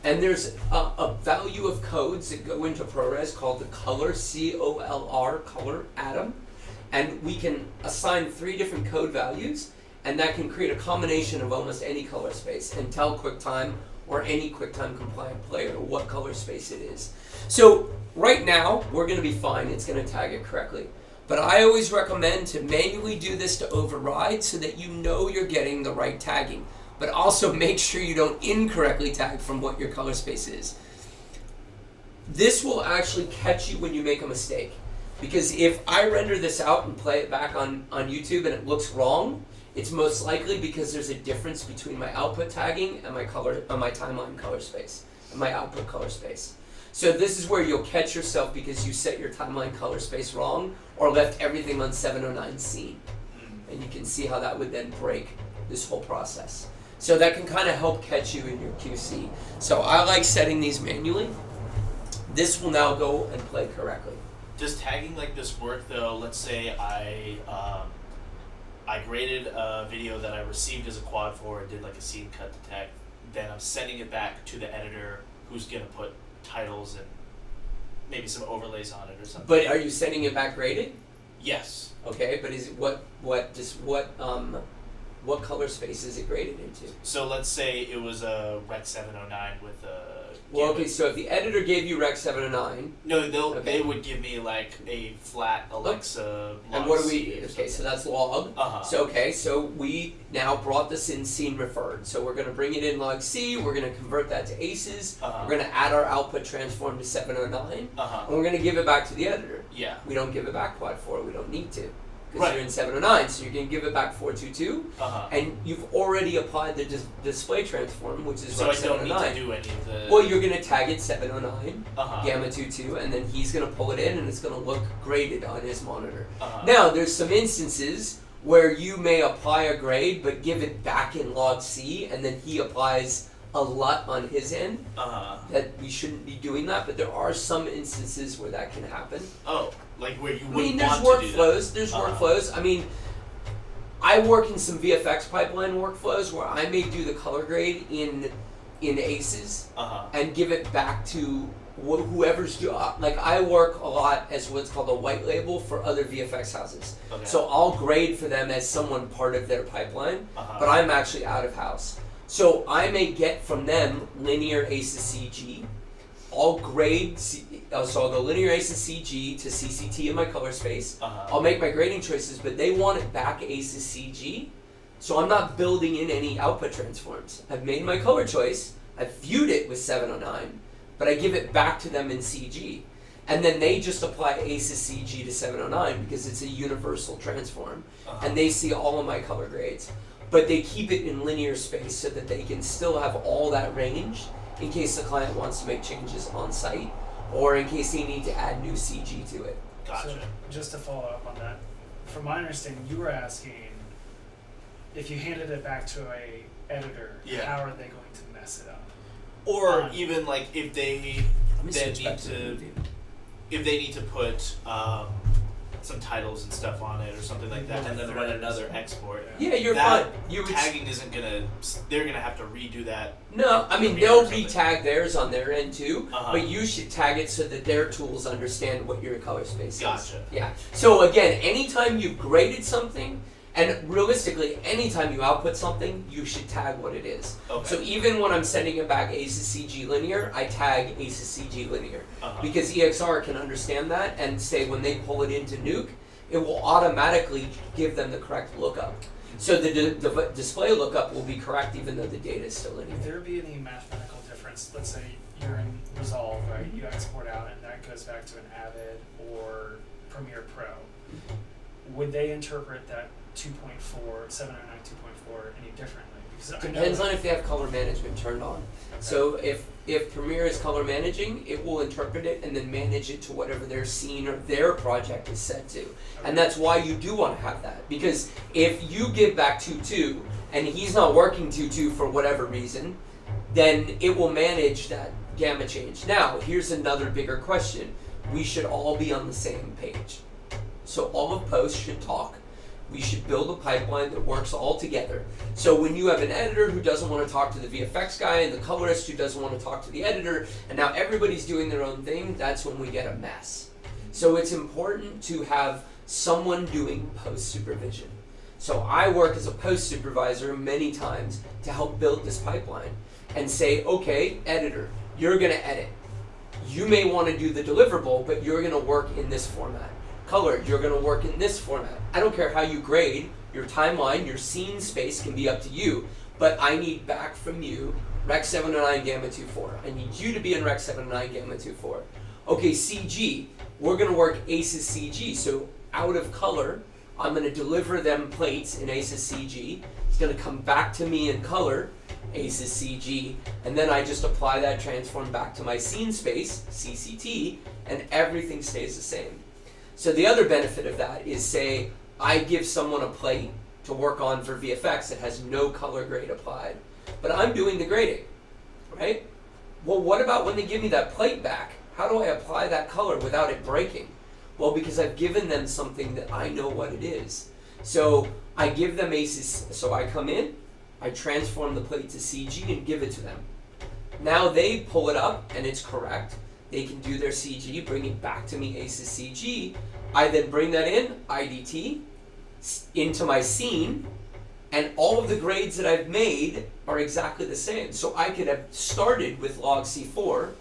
And there's a value of codes that go into ProRes called the color, C-O-L-R, color atom. And we can assign 3 different code values, and that can create a combination of almost any color space and tell QuickTime or any QuickTime compliant player what color space it is. So right now, we're going to be fine. It's going to tag it correctly. But I always recommend to manually do this to override so that you know you're getting the right tagging. But also make sure you don't incorrectly tag from what your color space is. This will actually catch you when you make a mistake. Because if I render this out and play it back on YouTube and it looks wrong, it's most likely because there's a difference between my output tagging and my timeline color space and my output color space. So this is where you'll catch yourself because you set your timeline color space wrong or left everything on 709 scene. And you can see how that would then break this whole process. So that can kind of help catch you in your QC. So I like setting these manually. This will now go and play correctly. Does tagging like this work though? Let's say I graded a video that I received as a quad for and did like a scene cut to tag. Then I'm sending it back to the editor who's gonna put titles and maybe some overlays on it or something. But are you sending it back graded? Yes. Okay, but is it what color space is it graded into? So let's say it was a Rec 709 with a. Well, okay, so if the editor gave you Rec 709, no, they would give me like a flat Alexa. and what do we? Okay, so that's log. Uh-huh. So we now brought this in scene referred. So we're going to bring it in log C. We're going to convert that to aces. Uh-huh. We're going to add our output transform to 709, Uh-huh. and we're going to give it back to the editor. Yeah. We don't give it back quad 4. We don't need to. Because Right. you're in 709, so you're going to give it back 422, Uh-huh. and you've already applied the display transform, which is So Rec I don't 709. need to do any of the. Well, you're going to tag it 709, Uh-huh. gamma 22, and then he's going to pull it in, and it's going to look graded on his monitor. Uh-huh. Now, there's some instances where you may apply a grade, but give it back in log C, and then he applies a LUT on his end. Uh-huh. That we shouldn't be doing that, but there are some instances where that can happen. Oh, like where you I wouldn't mean, there's want to do that. workflows. There's Uh-huh. workflows. I mean, I work in some VFX pipeline workflows where I may do the color grade in aces Uh-huh. and give it back to whoever's job. Like I work a lot as what's called a white label for other VFX houses. Okay. So I'll grade for them as someone part of their pipeline, Uh-huh. but I'm actually out of house. So I may get from them linear aces CG. I'll grade, so I'll go linear aces CG to CCT in my color space. Uh-huh. I'll make my grading choices, but they want it back aces CG. So I'm not building in any output transforms. I've made my color choice. I've viewed it with 709, but I give it back to them in CG. And then they just apply aces CG to 709 because it's a universal transform. Uh-huh. And they see all of my color grades. But they keep it in linear space so that they can still have all that range in case the client wants to make changes on site or in case they need to add new CG to it. Gotcha. So just to follow up on that, from my understanding, you were asking if you handed it back to a editor, Yeah. how are they going to mess it up? Or even like if they Let me then switch back need to the to movie. if they need to put some titles and stuff on it or something like that, and then run another export. Yeah, you're that fine. You would tagging isn't gonna. They're gonna have to redo that. No, I mean Premiere they'll or something. re-tag theirs on their end too, Uh-huh. but you should tag it so that their tools understand what your color space is. Gotcha. Yeah. So again, anytime you've graded something, and realistically, anytime you output something, you should tag what it is. Okay. So even when I'm sending it back aces CG linear, I tag aces CG linear Uh-huh. because EXR can understand that and say when they pull it into Nuke, it will automatically give them the correct lookup. So the display lookup will be correct even though the data is still linear. Would there be any mathematical difference? Let's say you're in Resolve, right? You export out and that goes back to an Avid or Premiere Pro. Would they interpret that 2.4, 709 2.4 any differently? Because I know Depends on if they have color management turned on. So if Premiere is color managing, it will interpret it and then manage it to whatever their scene or their project is set to. And that's why you do want to have that. Because if you give back 2.2 and he's not working 2.2 for whatever reason, then it will manage that gamma change. Now, here's another bigger question. We should all be on the same page. So all of post should talk. We should build a pipeline that works all together. So when you have an editor who doesn't want to talk to the VFX guy and the colorist who doesn't want to talk to the editor, and now everybody's doing their own thing, that's when we get a mess. So it's important to have someone doing post supervision. So I work as a post supervisor many times to help build this pipeline and say, okay, editor, you're going to edit. You may want to do the deliverable, but you're going to work in this format. color, you're going to work in this format. I don't care how you grade, your timeline, your scene space can be up to you, but I need back from you Rec 709 Gamma 2.4. I need you to be in Rec 709 Gamma 2.4. Okay, CG, we're going to work ACES CG, so out of color, I'm going to deliver them plates in ACES CG. It's going to come back to me in color, ACES CG, and then I just apply that transform back to my scene space, CCT, and everything stays the same. So the other benefit of that is, say, I give someone a plate to work on for VFX that has no color grade applied, but I'm doing the grading, right? Well, what about when they give me that plate back? How do I apply that color without it breaking? Well, because I've given them something that I know what it is. So I give them ACES, so I come in, I transform the plate to CG and give it to them. Now they pull it up and it's correct. They can do their CG, bring it back to me ACES CG. I then bring that in, IDT, into my scene, and all of the grades that I've made are exactly the same. So I could have started with log C4,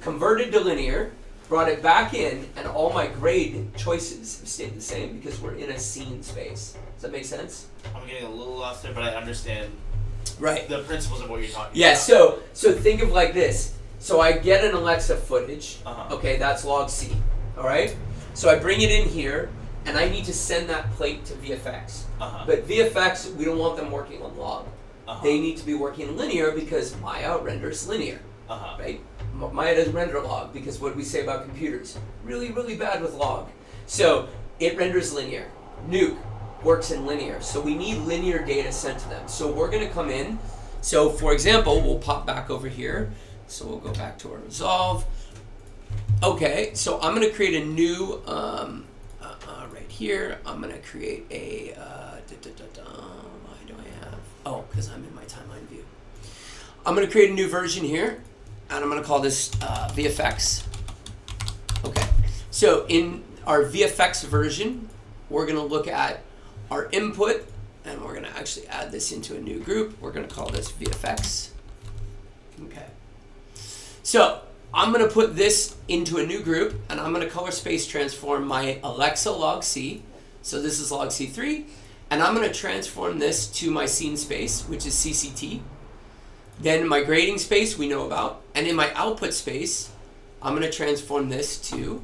converted to linear, brought it back in, and all my grade choices have stayed the same because we're in a scene space. Does that make sense? I'm getting a little lost there, but I understand Right. the principles of what you're talking Yeah, about. so think of like this. So I get an Alexa footage. Uh-huh. Okay, that's log C. All right? So I bring it in here, and I need to send that plate to VFX. Uh-huh. But VFX, we don't want them working on log. Uh-huh. They need to be working linear because Maya renders linear, Uh-huh. right? Maya doesn't render log because what do we say about computers? Really, really bad with log. So it renders linear. Nuke works in linear. So we need linear data sent to them. So we're going to come in. So for example, we'll pop back over here. So we'll go back to our resolve. Okay, so I'm going to create a new, right here, I'm going to create a, why do I have, oh, because I'm in my timeline view. I'm going to create a new version here, and I'm going to call this VFX. Okay, so in our VFX version, we're going to look at our input, and we're going to actually add this into a new group. We're going to call this VFX. Okay. So I'm going to put this into a new group, and I'm going to color space transform my Alexa log C. So this is log C3, and I'm going to transform this to my scene space, which is CCT. Then my grading space we know about, and in my output space, I'm going to transform this to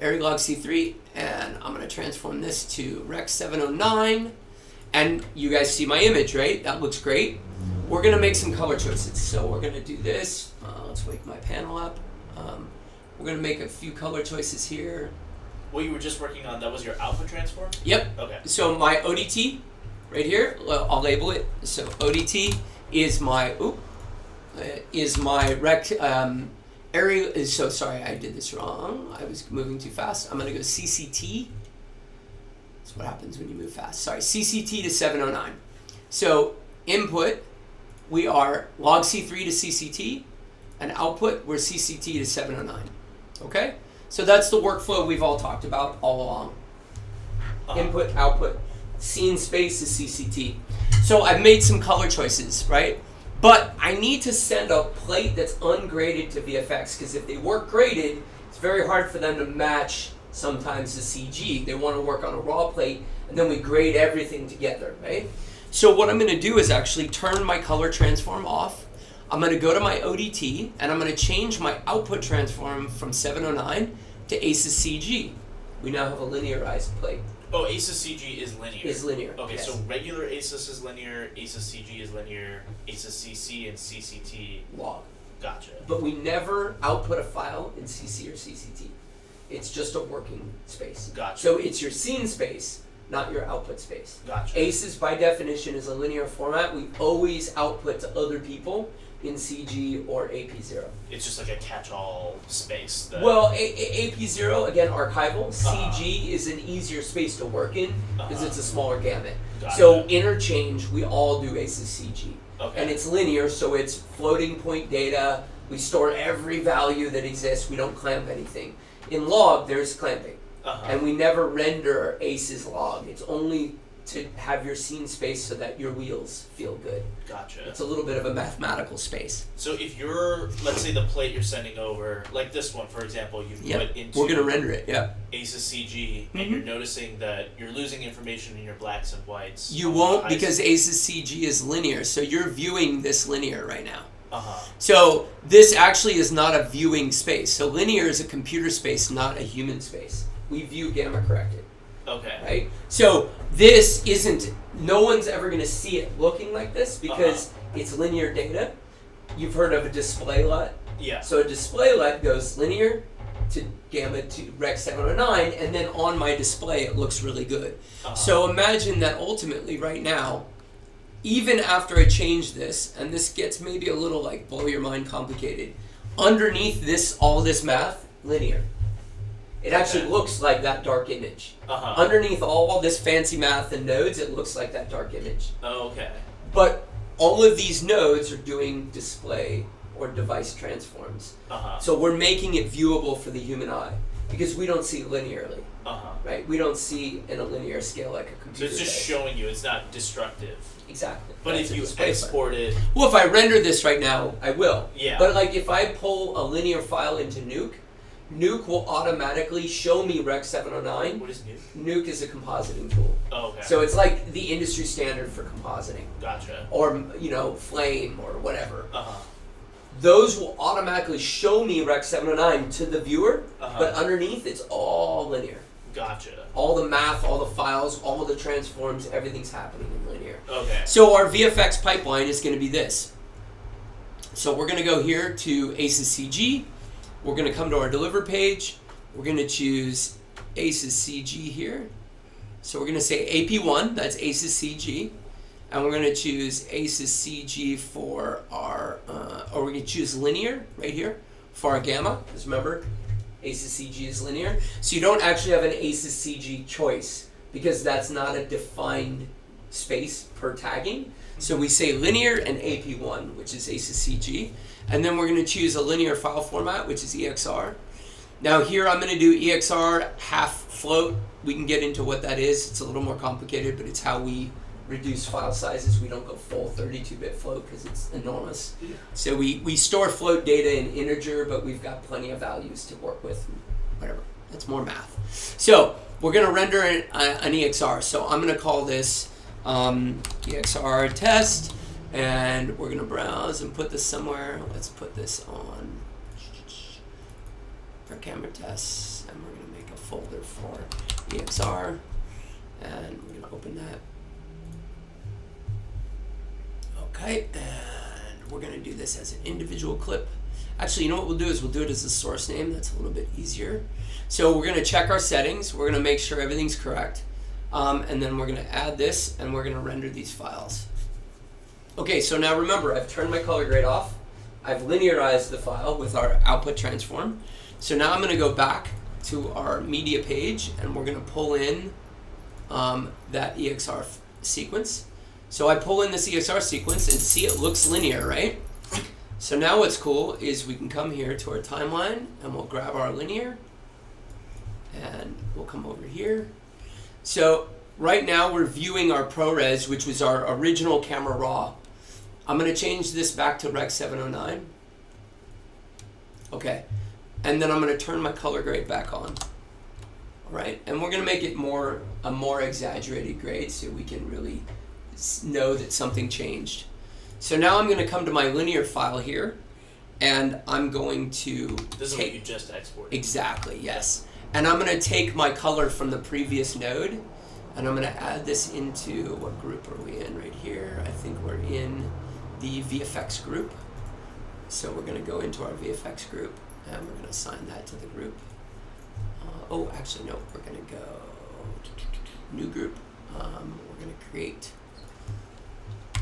Arri log C3, and I'm going to transform this to Rec 709. And you guys see my image, right? That looks great. We're going to make some color choices. So we're going to do this. Let's wake my panel up. We're going to make a few color choices here. What you were just working on, that was your output transform? Yep. Okay. So my ODT right here, I'll label it. So ODT is my, rec, Arri, so sorry, I did this wrong. I was moving too fast. I'm going to go CCT. That's what happens when you move fast. Sorry, CCT to 709. So input, we are log C3 to CCT, and output, we're CCT to 709. Okay? So that's the workflow we've all talked about all along. Input, output, scene space is CCT. So I've made some color choices, right? But I need to send a plate that's ungraded to VFX, because if they work graded, it's very hard for them to match sometimes the CG. They want to work on a raw plate, and then we grade everything together, right? So what I'm going to do is actually turn my color transform off. I'm going to go to my ODT, and I'm going to change my output transform from 709 to ACES CG. We now have a linearized plate. Oh, ACES CG is linear. Is linear. Okay, yes. so regular ACES is linear, ACES CG is linear, ACES CC and CCT. Log. Gotcha. But we never output a file in CC or CCT. It's just a working space. Gotcha. So it's your scene space, not your output space. Gotcha. ACES by definition is a linear format. We always output to other people in CG or AP0. It's just like a catch-all space. That Well, AP0, again, archival. CG is an easier space to work in because it's a smaller gamut. Gotcha. So interchange, we all do ACES CG. Okay. And it's linear, so it's floating point data. We store every value that exists. We don't clamp anything. In log, there's clamping. And we never render ACES log. It's only to have your scene space so that your wheels feel good. Gotcha. It's a little bit of a mathematical space. So if you're, let's say the plate you're sending over, like this one, for example, you put into we're gonna render it. Yeah. ACES CG, and you're noticing that you're losing information in your blacks and whites. You won't, because ACES CG is linear, so you're viewing this linear right now. So this actually is not a viewing space. So linear is a computer space, not a human space. We view gamma corrected. Okay. Right? So this isn't, no one's ever going to see it looking like this because it's linear data. You've heard of a display LUT? Yeah. So a display LUT goes linear to gamma to Rec 709, and then on my display it looks really good. So imagine that ultimately right now, even after I change this, and this gets maybe a little like blow your mind complicated, underneath this, all this math, linear. It actually looks like that dark image. Underneath all this fancy math and nodes, it looks like that dark image. Okay. But all of these nodes are doing display or device transforms. So we're making it viewable for the human eye because we don't see linearly. Right? We don't see in a linear scale like a computer. So it's just showing you, it's not destructive. Exactly. But if you export it... Well, if I render this right now, I will. Yeah. But like if I pull a linear file into Nuke, Nuke will automatically show me Rec 709. What is Nuke? Nuke is a compositing tool. Oh, okay. So it's like the industry standard for compositing. Gotcha. Or, Flame or whatever. Those will automatically show me Rec 709 to the viewer, but underneath it's all linear. Gotcha. All the math, all the files, all the transforms, everything's happening in linear. Okay. So our VFX pipeline is going to be this. So we're going to go here to ACES CG. We're going to come to our deliver page. We're going to choose ACES CG here. So we're going to say AP1, that's ACES CG. And we're going to choose ACES CG for our, or we're going to choose linear right here for our gamma. Because remember, ACES CG is linear. So you don't actually have an ACES CG choice because that's not a defined space per tagging. So we say linear and AP1, which is ACES CG. And then we're going to choose a linear file format, which is EXR. Now here I'm going to do EXR half float. We can get into what that is. It's a little more complicated, but it's how we reduce file sizes. We don't go full 32-bit float because it's enormous. So we store float data in integer, but we've got plenty of values to work with. Whatever. That's more math. So we're going to render an EXR. So I'm going to call this EXR test. And we're going to browse and put this somewhere. Let's put this on for camera tests. And we're going to make a folder for EXR. And we're going to open that. Okay. And we're going to do this as an individual clip. Actually, you know what we'll do is we'll do it as a source name. That's a little bit easier. So we're going to check our settings. We're going to make sure everything's correct. And then we're going to add this and we're going to render these files. Okay, so now remember, I've turned my color grade off. I've linearized the file with our output transform. So now I'm going to go back to our media page, and we're going to pull in that EXR sequence. So I pull in this EXR sequence, and see it looks linear, right? So now what's cool is we can come here to our timeline, and we'll grab our linear, and we'll come over here. So right now we're viewing our ProRes, which was our original camera raw. I'm going to change this back to Rec 709. Okay. And then I'm going to turn my color grade back on. All right. And we're going to make it a more exaggerated grade so we can really know that something changed. So now I'm going to come to my linear file here, and I'm going to This is what you just exported. Exactly, yes. And I'm going to take my color from the previous node, and I'm going to add this into, what group are we in right here? I think we're in the VFX group. So we're going to go into our VFX group, and we're going to assign that to the group. Oh, actually, no, we're going to go new group. We're going to create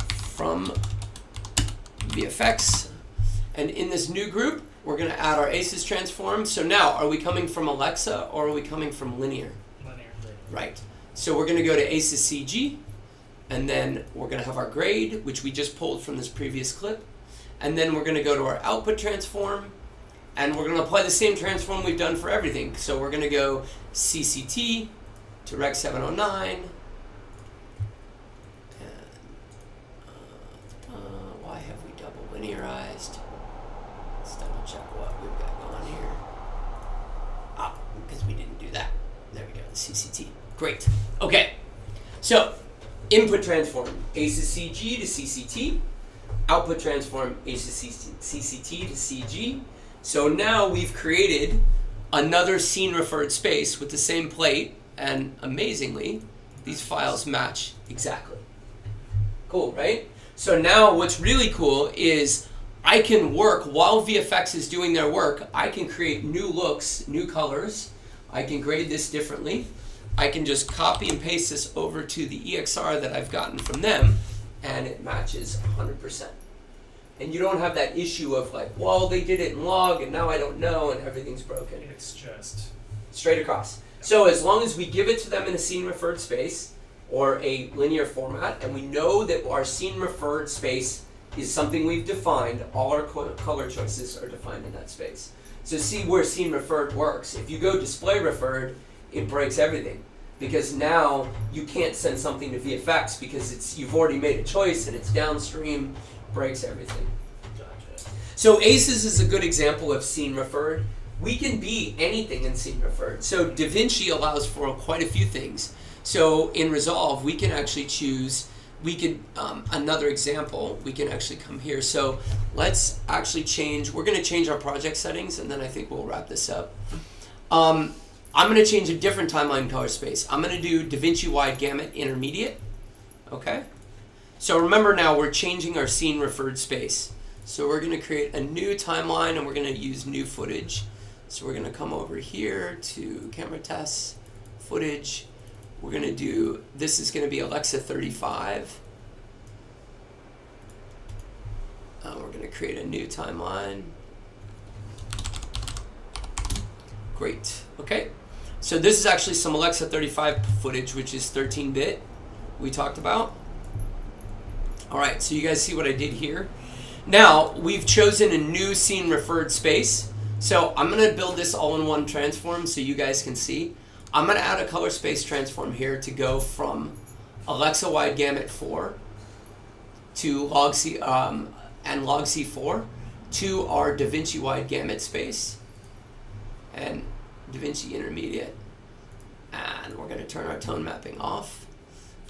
from VFX. And in this new group, we're going to add our ACES transform. So now, are we coming from Alexa, or are we coming from linear? Linear. Right. So we're going to go to ACES CG, and then we're going to have our grade, which we just pulled from this previous clip. And then we're going to go to our output transform, and we're going to apply the same transform we've done for everything. So we're going to go CCT to Rec 709, Great. Okay. So, input transform ACES CG to CCT. Output transform ACES CCT to CG. So now we've created another scene referred space with the same plate, and amazingly, these files match exactly. Cool, right? So now what's really cool is I can work while VFX is doing their work. I can create new looks, new colors. I can grade this differently. I can just copy and paste this over to the EXR that I've gotten from them, and it matches 100%. And you don't have that issue of like, well, they did it in log, and now I don't know, and everything's broken. It's just Straight across. So as long as we give it to them in a scene referred space or a linear format, and we know that our scene referred space is something we've defined, all our color choices are defined in that space. So see where scene referred works. If you go display referred, it breaks everything. Because now you can't send something to VFX because you've already made a choice and it's downstream, breaks everything. Gotcha. So ACES is a good example of scene referred. We can be anything in scene referred. So Davinci allows for quite a few things. So in Resolve, we can actually choose, another example, we can actually come here. So let's actually we're going to change our project settings, and then I think we'll wrap this up. I'm going to change a different timeline color space. I'm going to do Davinci Wide Gamut Intermediate. Okay? So remember now, we're changing our scene referred space. So we're going to create a new timeline, and we're going to use new footage. So we're going to come over here to camera tests, footage. We're going to do, this is going to be Alexa 35. We're going to create a new timeline. Great. Okay. So this is actually some Alexa 35 footage, which is 13-bit we talked about. All right, so you guys see what I did here? Now, we've chosen a new scene referred space. So I'm going to build this all-in-one transform so you guys can see. I'm going to add a color space transform here to go from Alexa Wide Gamut 4 to Log C and Log C4 to our Davinci Wide Gamut space and Davinci Intermediate. And we're going to turn our tone mapping off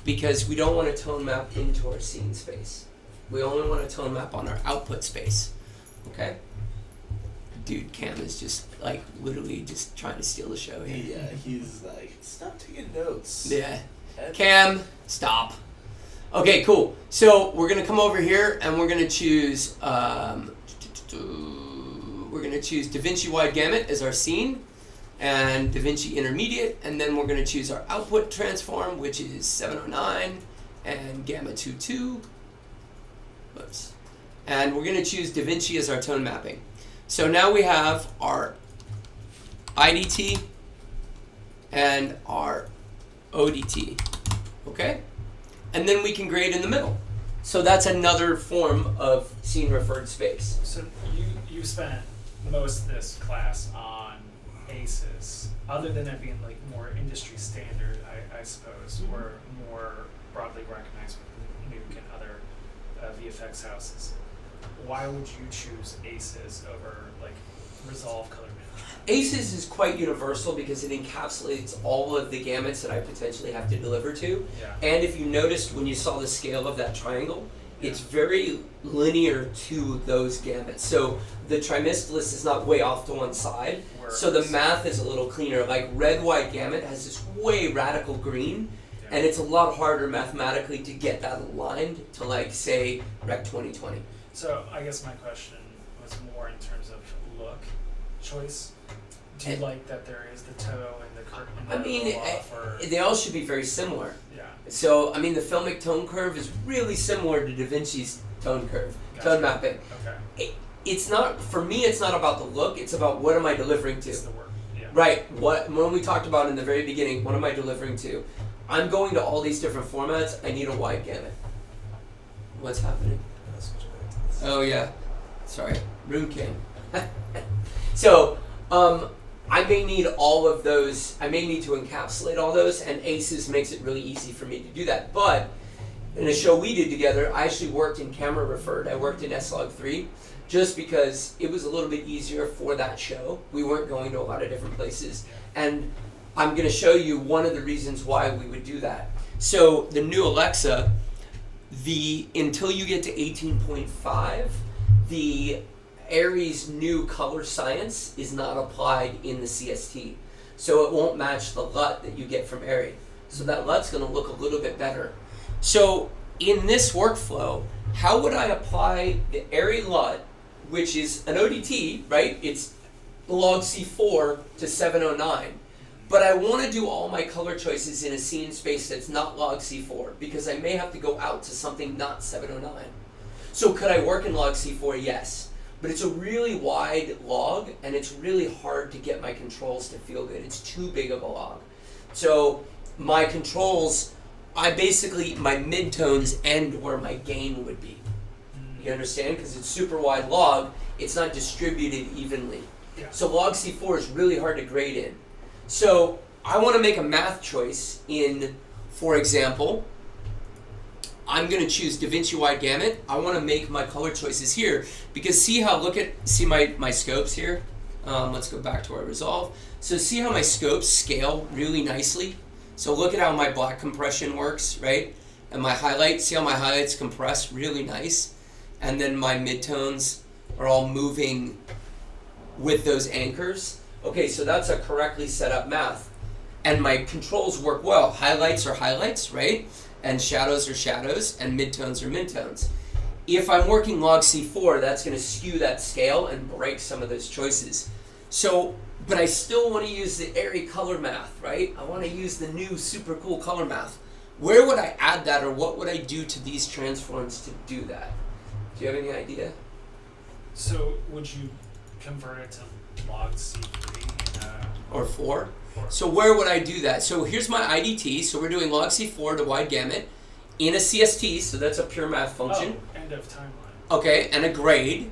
because we don't want to tone map into our scene space. We only want to tone map on our output space. Okay? Dude, Cam is just like literally just trying to steal the show here. Yeah, he's like, stop taking notes. Yeah. Cam, stop. Okay, cool. So we're gonna come over here and we're gonna choose Davinci Wide Gamut as our scene and Davinci Intermediate, and then we're gonna choose our output transform, which is 709 and Gamma 22. Oops. And we're gonna choose Davinci as our tone mapping. So now we have our IDT and our ODT, okay? And then we can grade in the middle. So that's another form of scene referred space. So you spent most of this class on ACES, other than it being like more industry standard, I suppose, or more broadly recognized with Nuke and other VFX houses. Why would you choose ACES over like Resolve color management? ACES is quite universal because it encapsulates all of the gamuts that I potentially have to deliver to. Yeah. And if you noticed when you saw the scale of that triangle, it's very linear to those gamuts. So the trimestylus is not way off to one side. So the math is a little cleaner. Like red white gamut has this way radical green, and it's a lot harder mathematically to get that aligned to like say Rec 2020. So I guess my question was more in terms of look choice. Do you like that there is the toe and the curve? I mean, they all should be very similar. Yeah. So, I mean, the filmic tone curve is really similar to Davinci's tone curve, tone mapping. Okay. It's not, for me, it's not about the look, it's about what am I delivering to. It's the work. Yeah. Right. When we talked about in the very beginning, what am I delivering to? I'm going to all these different formats, I need a wide gamut. What's happening? Oh, yeah. Sorry. Room came. So, I may need all of those, I may need to encapsulate all those, and ACES makes it really easy for me to do that. But in a show we did together, I actually worked in camera referred. I worked in S-Log3 just because it was a little bit easier for that show. We weren't going to a lot of different places. And I'm going to show you one of the reasons why we would do that. So the new Alexa, until you get to 18.5, the Aries new color science is not applied in the CST. So it won't match the LUT that you get from Aries. So that LUT's going to look a little bit better. So in this workflow, how would I apply the Aries LUT, which is an ODT, right? It's log C4 to 709. But I want to do all my color choices in a scene space that's not log C4 because I may have to go out to something not 709. So could I work in log C4? Yes. But it's a really wide log and it's really hard to get my controls to feel good. It's too big of a log. So my controls, my midtones end where my gain would be. You understand? Because it's super wide log, it's not distributed evenly. Yeah. So log C4 is really hard to grade in. So I want to make a math choice in, for example, I'm going to choose Davinci wide gamut. I want to make my color choices here because see my scopes here? Let's go back to our resolve. So see how my scopes scale really nicely? So look at how my black compression works, right? And my highlights, see how my highlights compress really nice? And then my midtones are all moving with those anchors. Okay, so that's a correctly set up math. And my controls work well. Highlights are highlights, right? And shadows are shadows, and midtones are midtones. If I'm working log C4, that's going to skew that scale and break some of those choices. So, but I still want to use the Aries color math, right? I want to use the new super cool color math. Where would I add that, or what would I do to these transforms to do that? Do you have any idea? So would you convert it to log C3 or 4? 4? So where would I do that? So here's my IDT. So we're doing log C4 to wide gamut in a CST. So that's a pure math function. Oh, end of timeline. Okay, and a grade.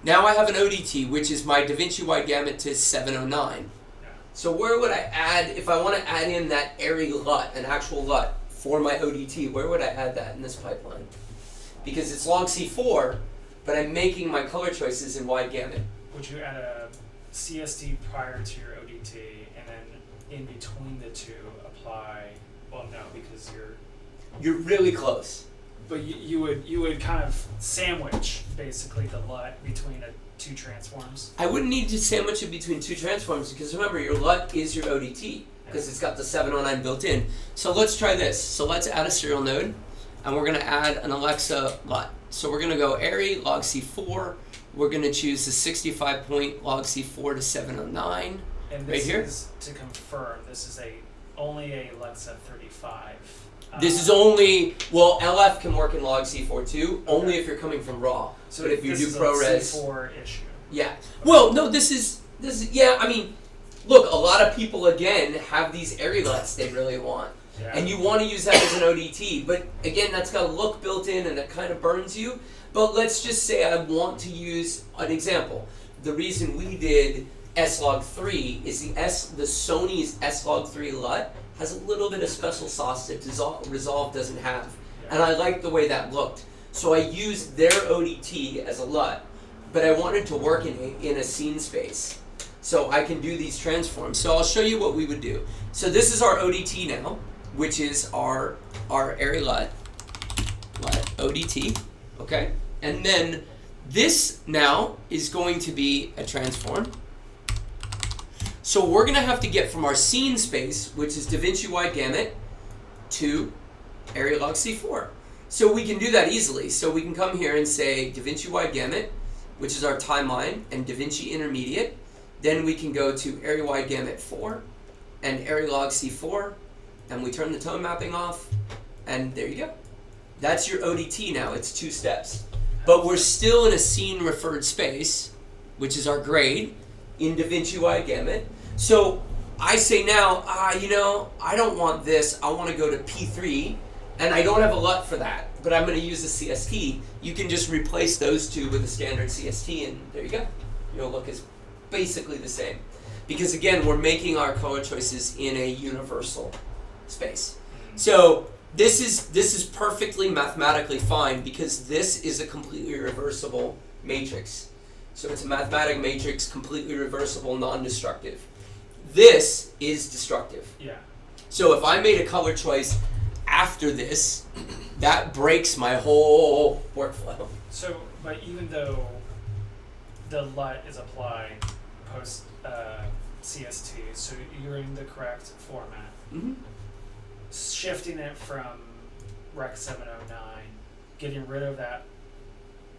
Now I have an ODT, which is my Davinci wide gamut to 709. Yeah. So where would I add, if I want to add in that Aries LUT, an actual LUT for my ODT, where would I add that in this pipeline? Because it's log C4, but I'm making my color choices in wide gamut. Would you add a CST prior to your ODT and then in between the two apply, well no, because You're really close. but you would kind of sandwich basically the LUT between two transforms. I wouldn't need to sandwich it between two transforms because remember, your LUT is your ODT because it's got the 709 built in. So let's try this. So let's add a serial node and we're going to add an Alexa LUT. So we're going to go Aries log C4. We're going to choose the 65 point log C4 to 709. And right this here. is to confirm this is only a Alexa 35. This is only, well, LF can work in log C4 too, only Okay. if you're coming from raw. So but if you this do is ProRes, a C4 issue. yeah. Well, no, this is yeah. I mean, look, a lot of people again have these Aries LUTs they really want, Yeah. and you want to use that as an ODT. But again, that's got a look built in, and it kind of burns you. But let's just say I want to use an example. The reason we did S-Log3 is the Sony's S-Log3 LUT has a little bit of special sauce that Resolve doesn't have. Yeah. And I liked the way that looked. So I used their ODT as a LUT, but I wanted to work in a scene space. So I can do these transforms. So I'll show you what we would do. So this is our ODT now, which is our Aries LUT ODT, okay? And then this now is going to be a transform. So we're going to have to get from our scene space, which is Davinci wide gamut, to Aries log C4. So we can do that easily. So we can come here and say Davinci wide gamut, which is our timeline, and Davinci intermediate. Then we can go to Aries wide gamut 4 and Aries log C4, and we turn the tone mapping off, and there you go. That's your ODT now. It's 2 steps. But we're still in a scene referred space, which is our grade, in Davinci wide gamut. So I say now, I don't want this. I want to go to P3, and I don't have a LUT for that, but I'm going to use the CST. You can just replace those two with a standard CST, and there you go. Your look is basically the same. Because again, we're making our color choices in a universal space. So this is perfectly mathematically fine because this is a completely reversible matrix. So it's a mathematic matrix, completely reversible, non-destructive. This is destructive. Yeah. So if I made a color choice after this, that breaks my whole workflow. So, but even though the LUT is applied post CST, so you're in the correct format, Mm-hmm. shifting it from Rec 709, getting rid of that.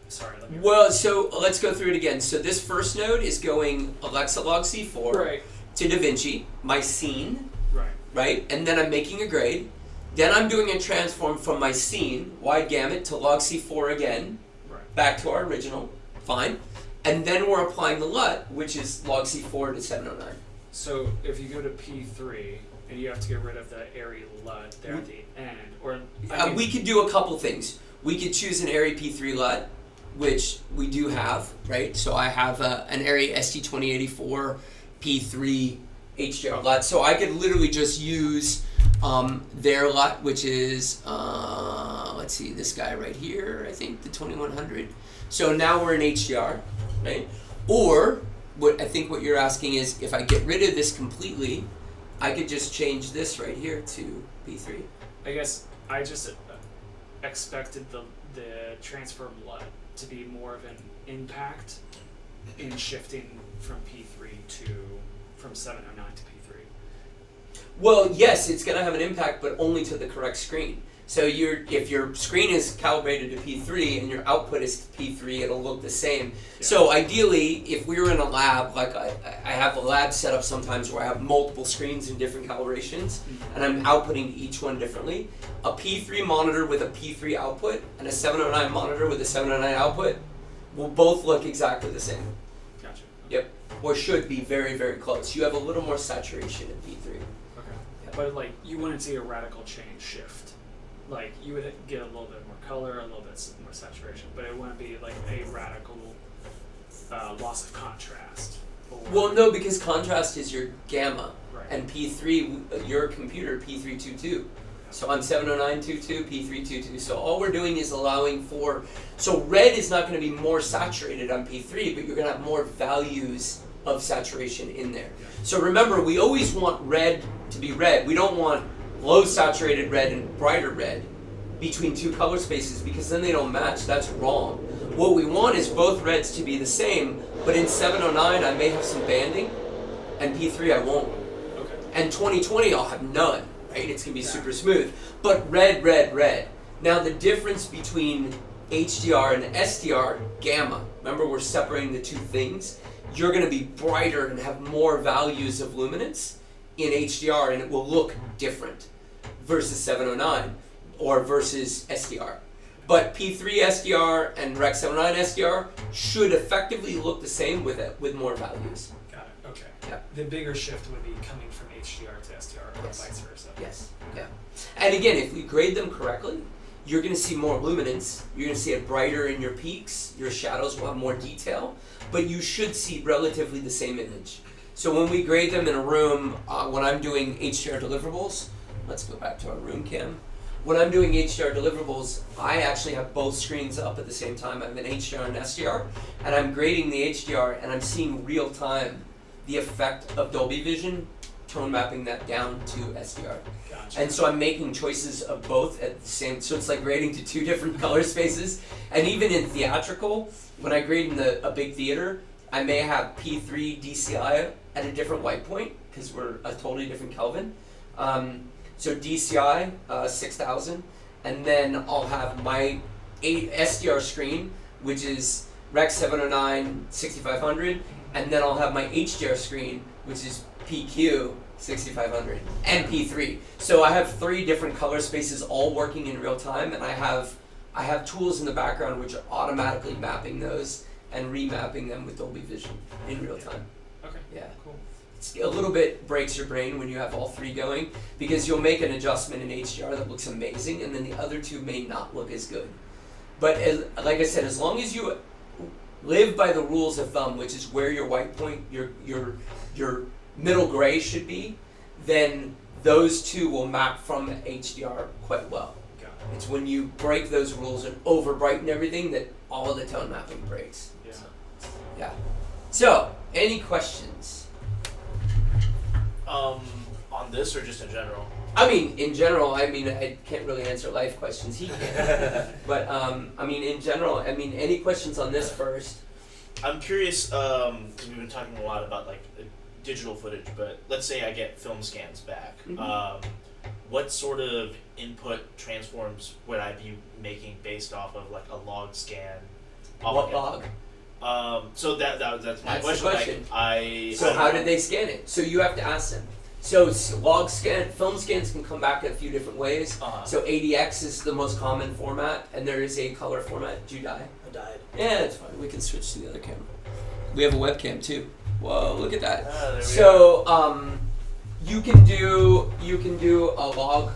Sorry, let me. Well, so let's go through it again. So this first node is going Alexa log C4 Right. to Davinci, my scene, Right. right? And then I'm making a grade. Then I'm doing a transform from my scene, wide gamut, to log C4 again, Right. back to our original. Fine. And then we're applying the LUT, which is log C4 to 709. So if you go to P3 and you have to get rid of the airy LUT there at the end, or We could do a couple things. We could choose an Airy P3 LUT, which we do have, right? So I have an Airy ST2084 P3 HDR LUT. So I could literally just use their LUT, which is, let's see, this guy right here, I think, the 2100. So now we're in HDR, right? Or, what you're asking is, if I get rid of this completely, I could just change this right here to P3. I guess I just expected the transfer LUT to be more of an impact in shifting from P3 from 709 to P3. Well, yes, it's going to have an impact, but only to the correct screen. So if your screen is calibrated to P3 and your output is P3, it'll look the same. Yeah. So ideally, if we were in a lab, like I have a lab set up sometimes where I have multiple screens in different calibrations, and I'm outputting each one differently. A P3 monitor with a P3 output and a 709 monitor with a 709 output will both look exactly the same. Gotcha. Yep. Or should be very, very close. You have a little more saturation in P3. Okay. Yeah. But like you wouldn't see a radical change shift. Like you would get a little bit more color, a little bit more saturation, but it wouldn't be like a radical loss of contrast. Well, no, because contrast is your gamma, Right. and P3, your computer, P322. So I'm 70922, P322. So all we're doing is allowing for, so red is not going to be more saturated on P3, but you're going to have more values of saturation in there. So remember, we always want red to be red. We don't want low saturated red and brighter red between two color spaces, because then they don't match. That's wrong. What we want is both reds to be the same, but in 709 I may have some banding, and P3 I won't. Okay. And 2020 I'll have none, right? It's going to be super smooth. But red, red, red. Now the difference between HDR and SDR, gamma, remember we're separating the two things, you're going to be brighter and have more values of luminance in HDR, and it will look different versus 709 or versus SDR. But P3 SDR and Rec 709 SDR should effectively look the same with more values. Got it. Okay. Yeah. The bigger shift would be coming from HDR to SDR, or Yes. vice versa. Yes. Yeah. And again, if we grade them correctly, you're going to see more luminance. You're going to see it brighter in your peaks. Your shadows will have more detail, but you should see relatively the same image. So when we grade them in a room, when I'm doing HDR deliverables, let's go back to our room cam. When I'm doing HDR deliverables, I actually have both screens up at the same time. I have an HDR and SDR, and I'm grading the HDR, and I'm seeing real time the effect of Dolby Vision, tone mapping that down to SDR. Gotcha. And so I'm making choices of both at the same, so it's like grading to two different color spaces. And even in theatrical, when I grade in a big theater, I may have P3 DCI at a different white point, because we're a totally different Kelvin. So DCI, 6000, and then I'll have my SDR screen, which is Rec 709 6500, and then I'll have my HDR screen, which is PQ 6500, and P3. So I have three different color spaces all working in real time, and I have tools in the background which are automatically mapping those and remapping them with Dolby Vision in real time. Okay. Yeah. Cool. It's a little bit breaks your brain when you have all three going, because you'll make an adjustment in HDR that looks amazing, and then the other two may not look as good. But like I said, as long as you live by the rules of thumb, which is where your white point, your middle gray should be, then those two will map from HDR quite well. Got it. It's when you break those rules and over brighten everything that all of the tone mapping breaks. Yeah. Yeah. So, any questions? On this or just in general? I mean, in general, I mean, I can't really answer life questions. He can. But, I mean, in general, I mean, any questions on this first? I'm curious, because we've been talking a lot about like digital footage, but let's say I get film scans back. What sort of input transforms would I be making based off of like a log scan? What log? So that's my That's question. the question. So how did they scan it? So you have to ask them. So film scans can come back in a few different ways. So ADX is the most common format, and there is a color format. Did you die? I died. Yeah, it's fine. We can switch to the other camera. We have a webcam too. Whoa, look at that. There we So you can do a log.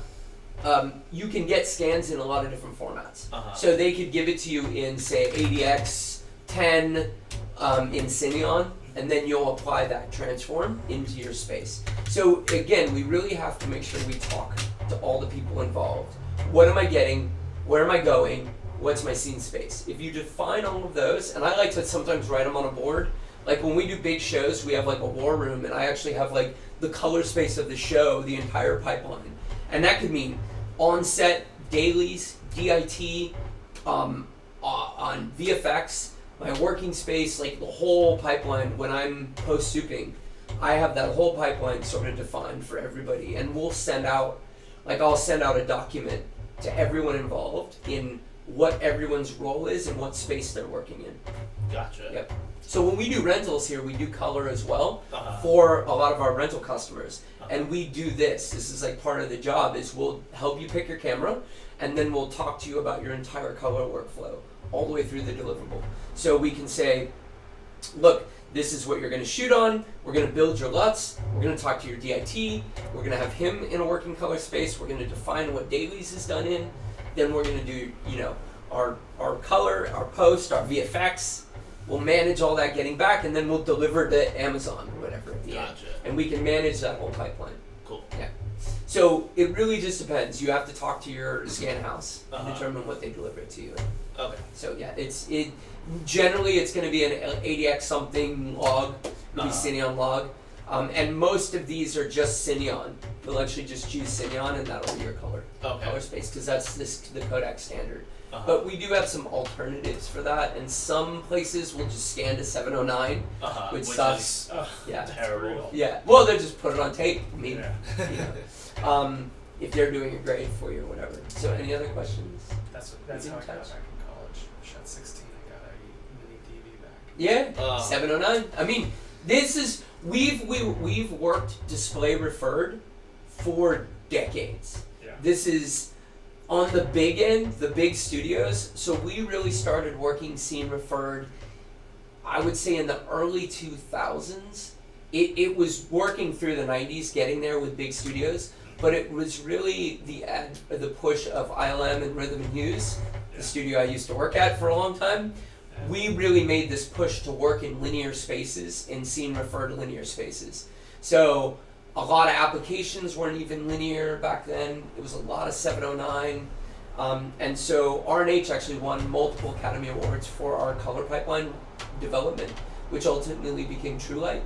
You can get scans in a lot of different formats. So they could give it to you in, say, ADX 10 in Cineon, and then you'll apply that transform into your space. So again, we really have to make sure we talk to all the people involved. What am I getting? Where am I going? What's my scene space? If you define all of those, and I like to sometimes write them on a board. Like when we do big shows, we have like a war room, and I actually have like the color space of the show, the entire pipeline. And that could mean on-set, dailies, DIT, on VFX, my working space, like the whole pipeline. When I'm post-souping, I have that whole pipeline sort of defined for everybody. And we'll send out, like I'll send out a document to everyone involved in what everyone's role is and what space they're working in. Gotcha. Yep. So when we do rentals here, we do color as well for a lot of our rental customers. And we do this. This is like part of the job is we'll help you pick your camera, and then we'll talk to you about your entire color workflow all the way through the deliverable. So we can say, look, this is what you're going to shoot on. We're going to build your LUTs. We're going to talk to your DIT. We're going to have him in a working color space. We're going to define what dailies is done in. Then we're going to do, our color, our post, our VFX. We'll manage all that getting back, and then we'll deliver to Amazon or whatever at the end. And we can manage that whole pipeline. Cool. Yeah. So it really just depends. You have to talk to your scan house and determine what they deliver it to you. Okay. So yeah, generally it's going to be an ADX something log, maybe Cineon log, and most of these are just Cineon. You'll actually just choose Cineon, and that'll be your color space because that's the Kodak standard. But we do have some alternatives for that, and some places will just scan to 709, which sucks. Yeah, terrible. Yeah, well, they'll just put it on tape. I mean, if they're doing a grade for you or whatever. So, any other questions? That's how I got back in college. Shot 16, I got a mini DV back. Yeah, 709. I mean, this is we've worked display referred for decades. Yeah. This is on the big end, the big studios. So we really started working scene referred, I would say in the early 2000s. It was working through the 90s, getting there with big studios, but it was really the push of ILM and Rhythm and Hughes, the studio I used to work at for a long time. We really made this push to work in linear spaces, in scene referred linear spaces. So a lot of applications weren't even linear back then. It was a lot of 709. And so R&H actually won multiple Academy Awards for our color pipeline development, which ultimately became TrueLight.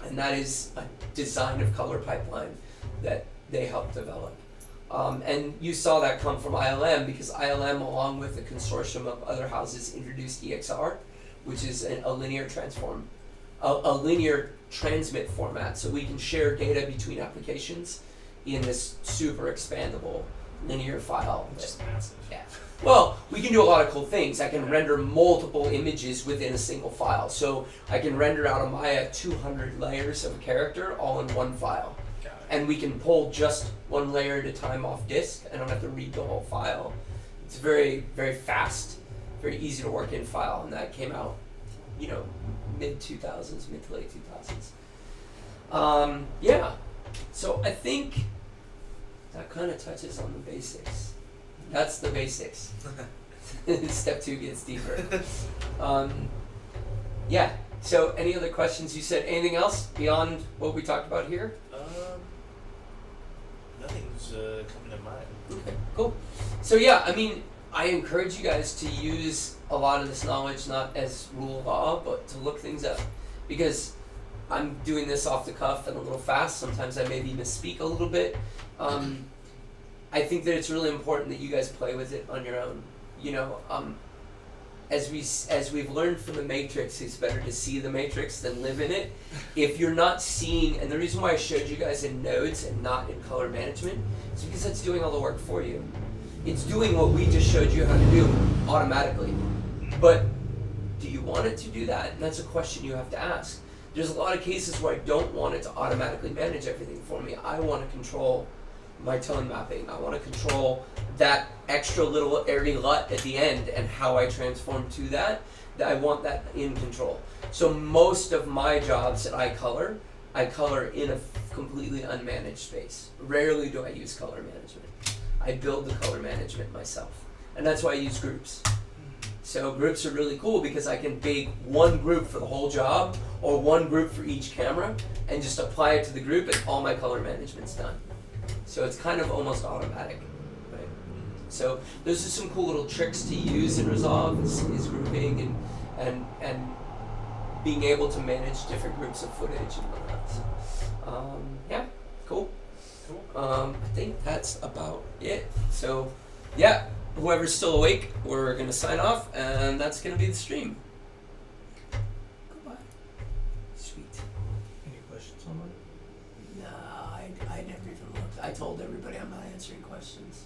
And that is a design of color pipeline that they helped develop. And you saw that come from ILM because ILM, along with a consortium of other houses, introduced EXR, which is a linear transform, a linear transmit format, so we can share data between applications in this super expandable linear file. Which is massive. Yeah. Well, we can do a lot of cool things. I can render multiple images within a single file. So I can render out of Maya 200 layers of a character all in one file. Got it. And we can pull just one layer at a time off disk. I don't have to read the whole file. It's very, very fast, very easy to work in file, and that came out, mid 2000s, mid to late 2000s. Yeah. So I think that kind of touches on the basics. That's the basics. Step 2 gets deeper. Yeah. So any other questions? You said anything else beyond what we talked about here? Nothing's coming to mind. Okay, cool. So yeah, I mean, I encourage you guys to use a lot of this knowledge not as rule of law, but to look things up. Because I'm doing this off the cuff and a little fast. Sometimes I maybe misspeak a little bit. I think that it's really important that you guys play with it on your own. You know, as we've learned from the Matrix, it's better to see the Matrix than live in it. If you're not seeing, and the reason why I showed you guys in nodes and not in color management is because that's doing all the work for you. It's doing what we just showed you how to do automatically. But do you want it to do that? And that's a question you have to ask. There's a lot of cases where I don't want it to automatically manage everything for me. I want to control my tone mapping. I want to control that extra little airy LUT at the end and how I transform to that. I want that in control. So most of my jobs that I color in a completely unmanaged space. Rarely do I use color management. I build the color management myself. And that's why I use groups. So groups are really cool because I can bake one group for the whole job or one group for each camera and just apply it to the group and all my color management's done. So it's kind of almost automatic, right? So those are some cool little tricks to use in Resolve is grouping and being able to manage different groups of footage and whatnot. So, yeah, cool. I think that's about it. So, yeah, whoever's still awake, we're gonna sign off, and that's gonna be the stream. Goodbye. Sweet. Any questions on that? No, I never even looked. I told everybody I'm not answering questions.